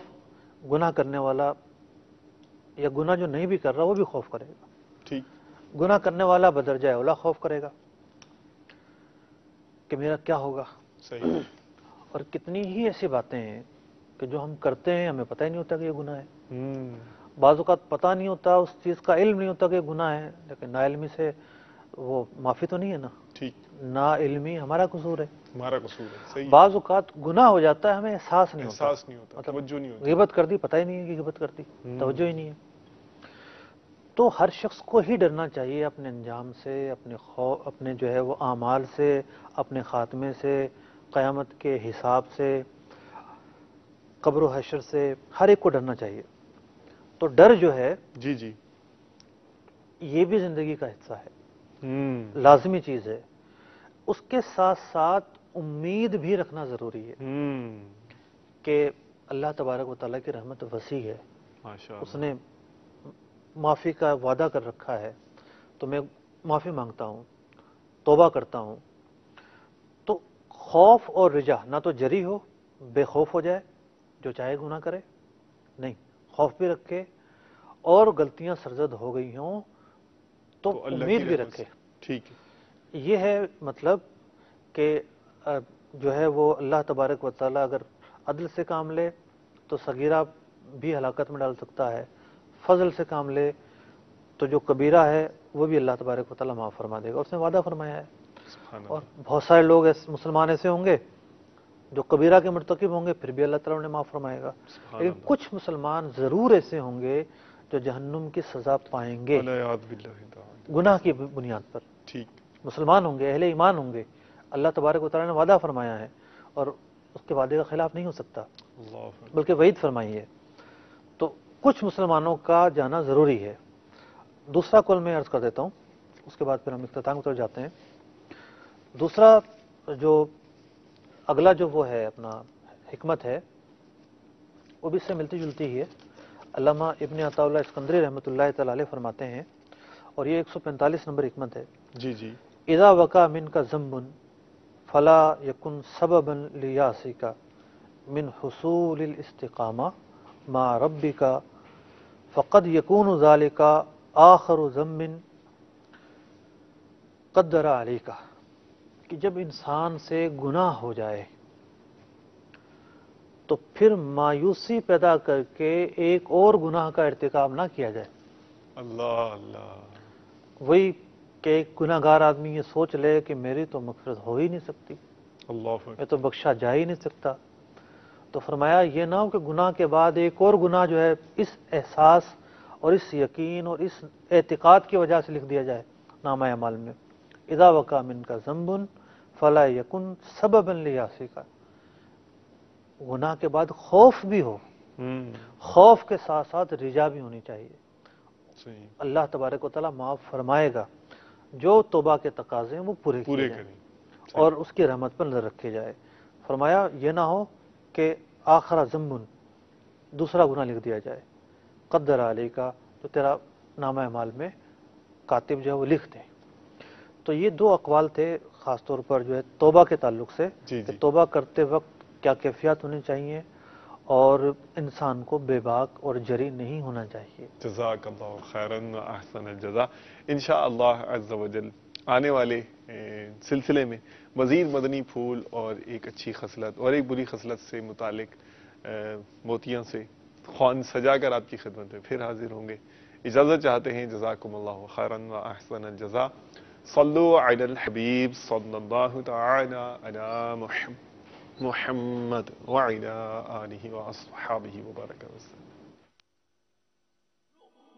گناہ کرنے والا یا گناہ جو نہیں بھی کر رہا وہ بھی خوف کرے گا. ٹھیک. گناہ کرنے والا بدرجہ اولا خوف کرے گا کہ میرا کیا ہوگا. صحیح. اور کتنی ہی ایسی باتیں ہیں کہ جو ہم کرتے ہیں ہمیں پتہ ہی نہیں ہوتا کہ یہ گناہ ہے. بعض اوقات پتہ نہیں ہوتا، اس چیز کا علم نہیں ہوتا کہ یہ گناہ ہے، لیکن نا علمی سے وہ معافی تو نہیں ہے نا. ٹھیک. نا علمی ہمارا قصور ہے. ہمارا قصور ہے. صحیح. بعض اوقات گناہ ہو جاتا ہے ہمیں احساس نہیں ہوتا، احساس نہیں ہوتا، توجہ نہیں ہوتی. غیبت کر دی پتہ ہی نہیں ہے کہ غیبت کر دی، توجہ ہی نہیں ہے. تو ہر شخص کو ہی ڈرنا چاہیے اپنے انجام سے، اپنے جو ہے وہ اعمال سے، اپنے خاتمے سے، قیامت کے حساب سے، قبر و حشر سے، ہر ایک کو ڈرنا چاہیے. تو ڈر جو ہے جی جی یہ بھی زندگی کا حصہ ہے، لازمی چیز ہے. اس کے ساتھ ساتھ امید بھی رکھنا ضروری ہے کہ اللہ تبارک و تعالیٰ کی رحمت وسیع ہے، اس نے معافی کا وعدہ کر رکھا ہے، تو میں معافی مانگتا ہوں، توبہ کرتا ہوں. تو خوف اور رجا نہ تو جری ہو، بے خوف ہو جائے جو چاہے گناہ کرے، نہیں، خوف بھی رکھے، اور غلطیاں سرزد ہو گئی ہوں تو امید بھی رکھے. ٹھیک ہے. یہ ہے مطلب کہ جو ہے وہ اللہ تبارک و تعالیٰ اگر عدل سے کام لے تو صغیرہ بھی ہلاکت میں ڈال سکتا ہے، فضل سے کام لے تو جو کبیرہ ہے وہ بھی اللہ تبارک و تعالیٰ معاف فرما دے گا، اس نے وعدہ فرمایا ہے. اور بہت سارے لوگ مسلمان ایسے ہوں گے جو کبیرہ کے مرتکب ہوں گے پھر بھی اللہ تعالیٰ انہیں معاف فرمائے گا. لیکن کچھ مسلمان ضرور ایسے ہوں گے جو جہنم کی سزا پائیں گے گناہ کی بنیاد پر. ٹھیک. مسلمان ہوں گے، اہل ایمان ہوں گے، اللہ تبارک و تعالیٰ نے وعدہ فرمایا ہے اور اس کے وعدے کا خلاف نہیں ہو سکتا، بلکہ وعید فرمائی ہے. تو کچھ مسلمانوں کا جانا ضروری ہے. دوسرا قول میں عرض کر دیتا ہوں، اس کے بعد پھر ہم اختتام کی طرف جاتے ہیں. دوسرا جو اگلا جو وہ ہے اپنا حکمت ہے وہ بھی اس سے ملتی جلتی ہی ہے. علامہ ابن عطا اللہ اسکندری رحمۃ اللہ تعالی علیہ فرماتے ہیں، اور یہ 145 نمبر حکمت ہے. جی جی. اذا وقع منک ذنب فلا یکن سببا لیاسک من حصول الاستقامہ مع ربک فقد یکون ذلک آخر ذنب قدر علیک. کہ جب انسان سے گناہ ہو جائے تو پھر مایوسی پیدا کر کے ایک اور گناہ کا ارتکاب نہ کیا جائے. اللہ اللہ. وہی کہ ایک گناہ گار آدمی یہ سوچ لے کہ میری تو مغفرت ہو ہی نہیں سکتی، اللہ میں تو بخشا جا ہی نہیں سکتا. تو فرمایا یہ نہ ہو کہ گناہ کے بعد ایک اور گناہ جو ہے اس احساس اور اس یقین اور اس اعتقاد کی وجہ سے لکھ دیا جائے نامہ اعمال میں. اذا وقع منک ذنب فلا یکن سببا لیاسک. گناہ کے بعد خوف بھی ہو، خوف کے ساتھ ساتھ رجا بھی ہونی چاہیے. اللہ تبارک و تعالیٰ معاف فرمائے گا، جو توبہ کے تقاضے ہیں وہ پورے کریں اور اس کی رحمت پر نظر رکھی جائے. فرمایا یہ نہ ہو کہ آخر ذنب دوسرا گناہ لکھ دیا جائے قدر علیہ کا، تو تیرا نامہ اعمال میں کاتب جو ہے وہ لکھ دے. تو یہ دو اقوال تھے خاص طور پر جو ہے توبہ کے تعلق سے کہ توبہ کرتے وقت کیا کیفیات ہونی چاہیے اور انسان کو بے باک اور جری نہیں ہونا چاہیے. جزاک اللہ خیراً و احسن الجزا. انشاءاللہ عز و جل آنے والے سلسلے میں مزید مدنی پھول اور ایک اچھی خصلت اور ایک بری خصلت سے متعلق موتیاں سے خوان سجا کر آپ کی خدمت میں پھر حاضر ہوں گے. اجازت چاہتے ہیں. جزاکم اللہ خیراً و احسن الجزا. صلو علی الحبیب صلی اللہ تعالی علی محمد وعلی آلہ واصحابہ وبارک وسلم.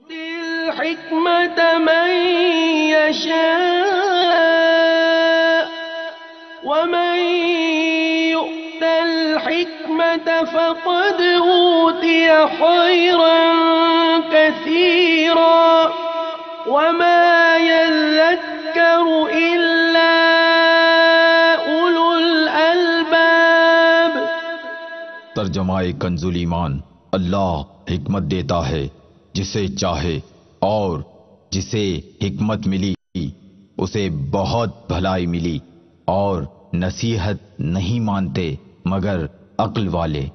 الحكمة من يشاء ومن يؤت الحكمة فقد أوتي خيرا كثيرا وما يذكر إلا أولو الألباب. ترجمہ کنز ایمان. اللہ حکمت دیتا ہے جسے چاہے، اور جسے حکمت ملی اسے بہت بھلائی ملی، اور نصیحت نہیں مانتے مگر عقل والے.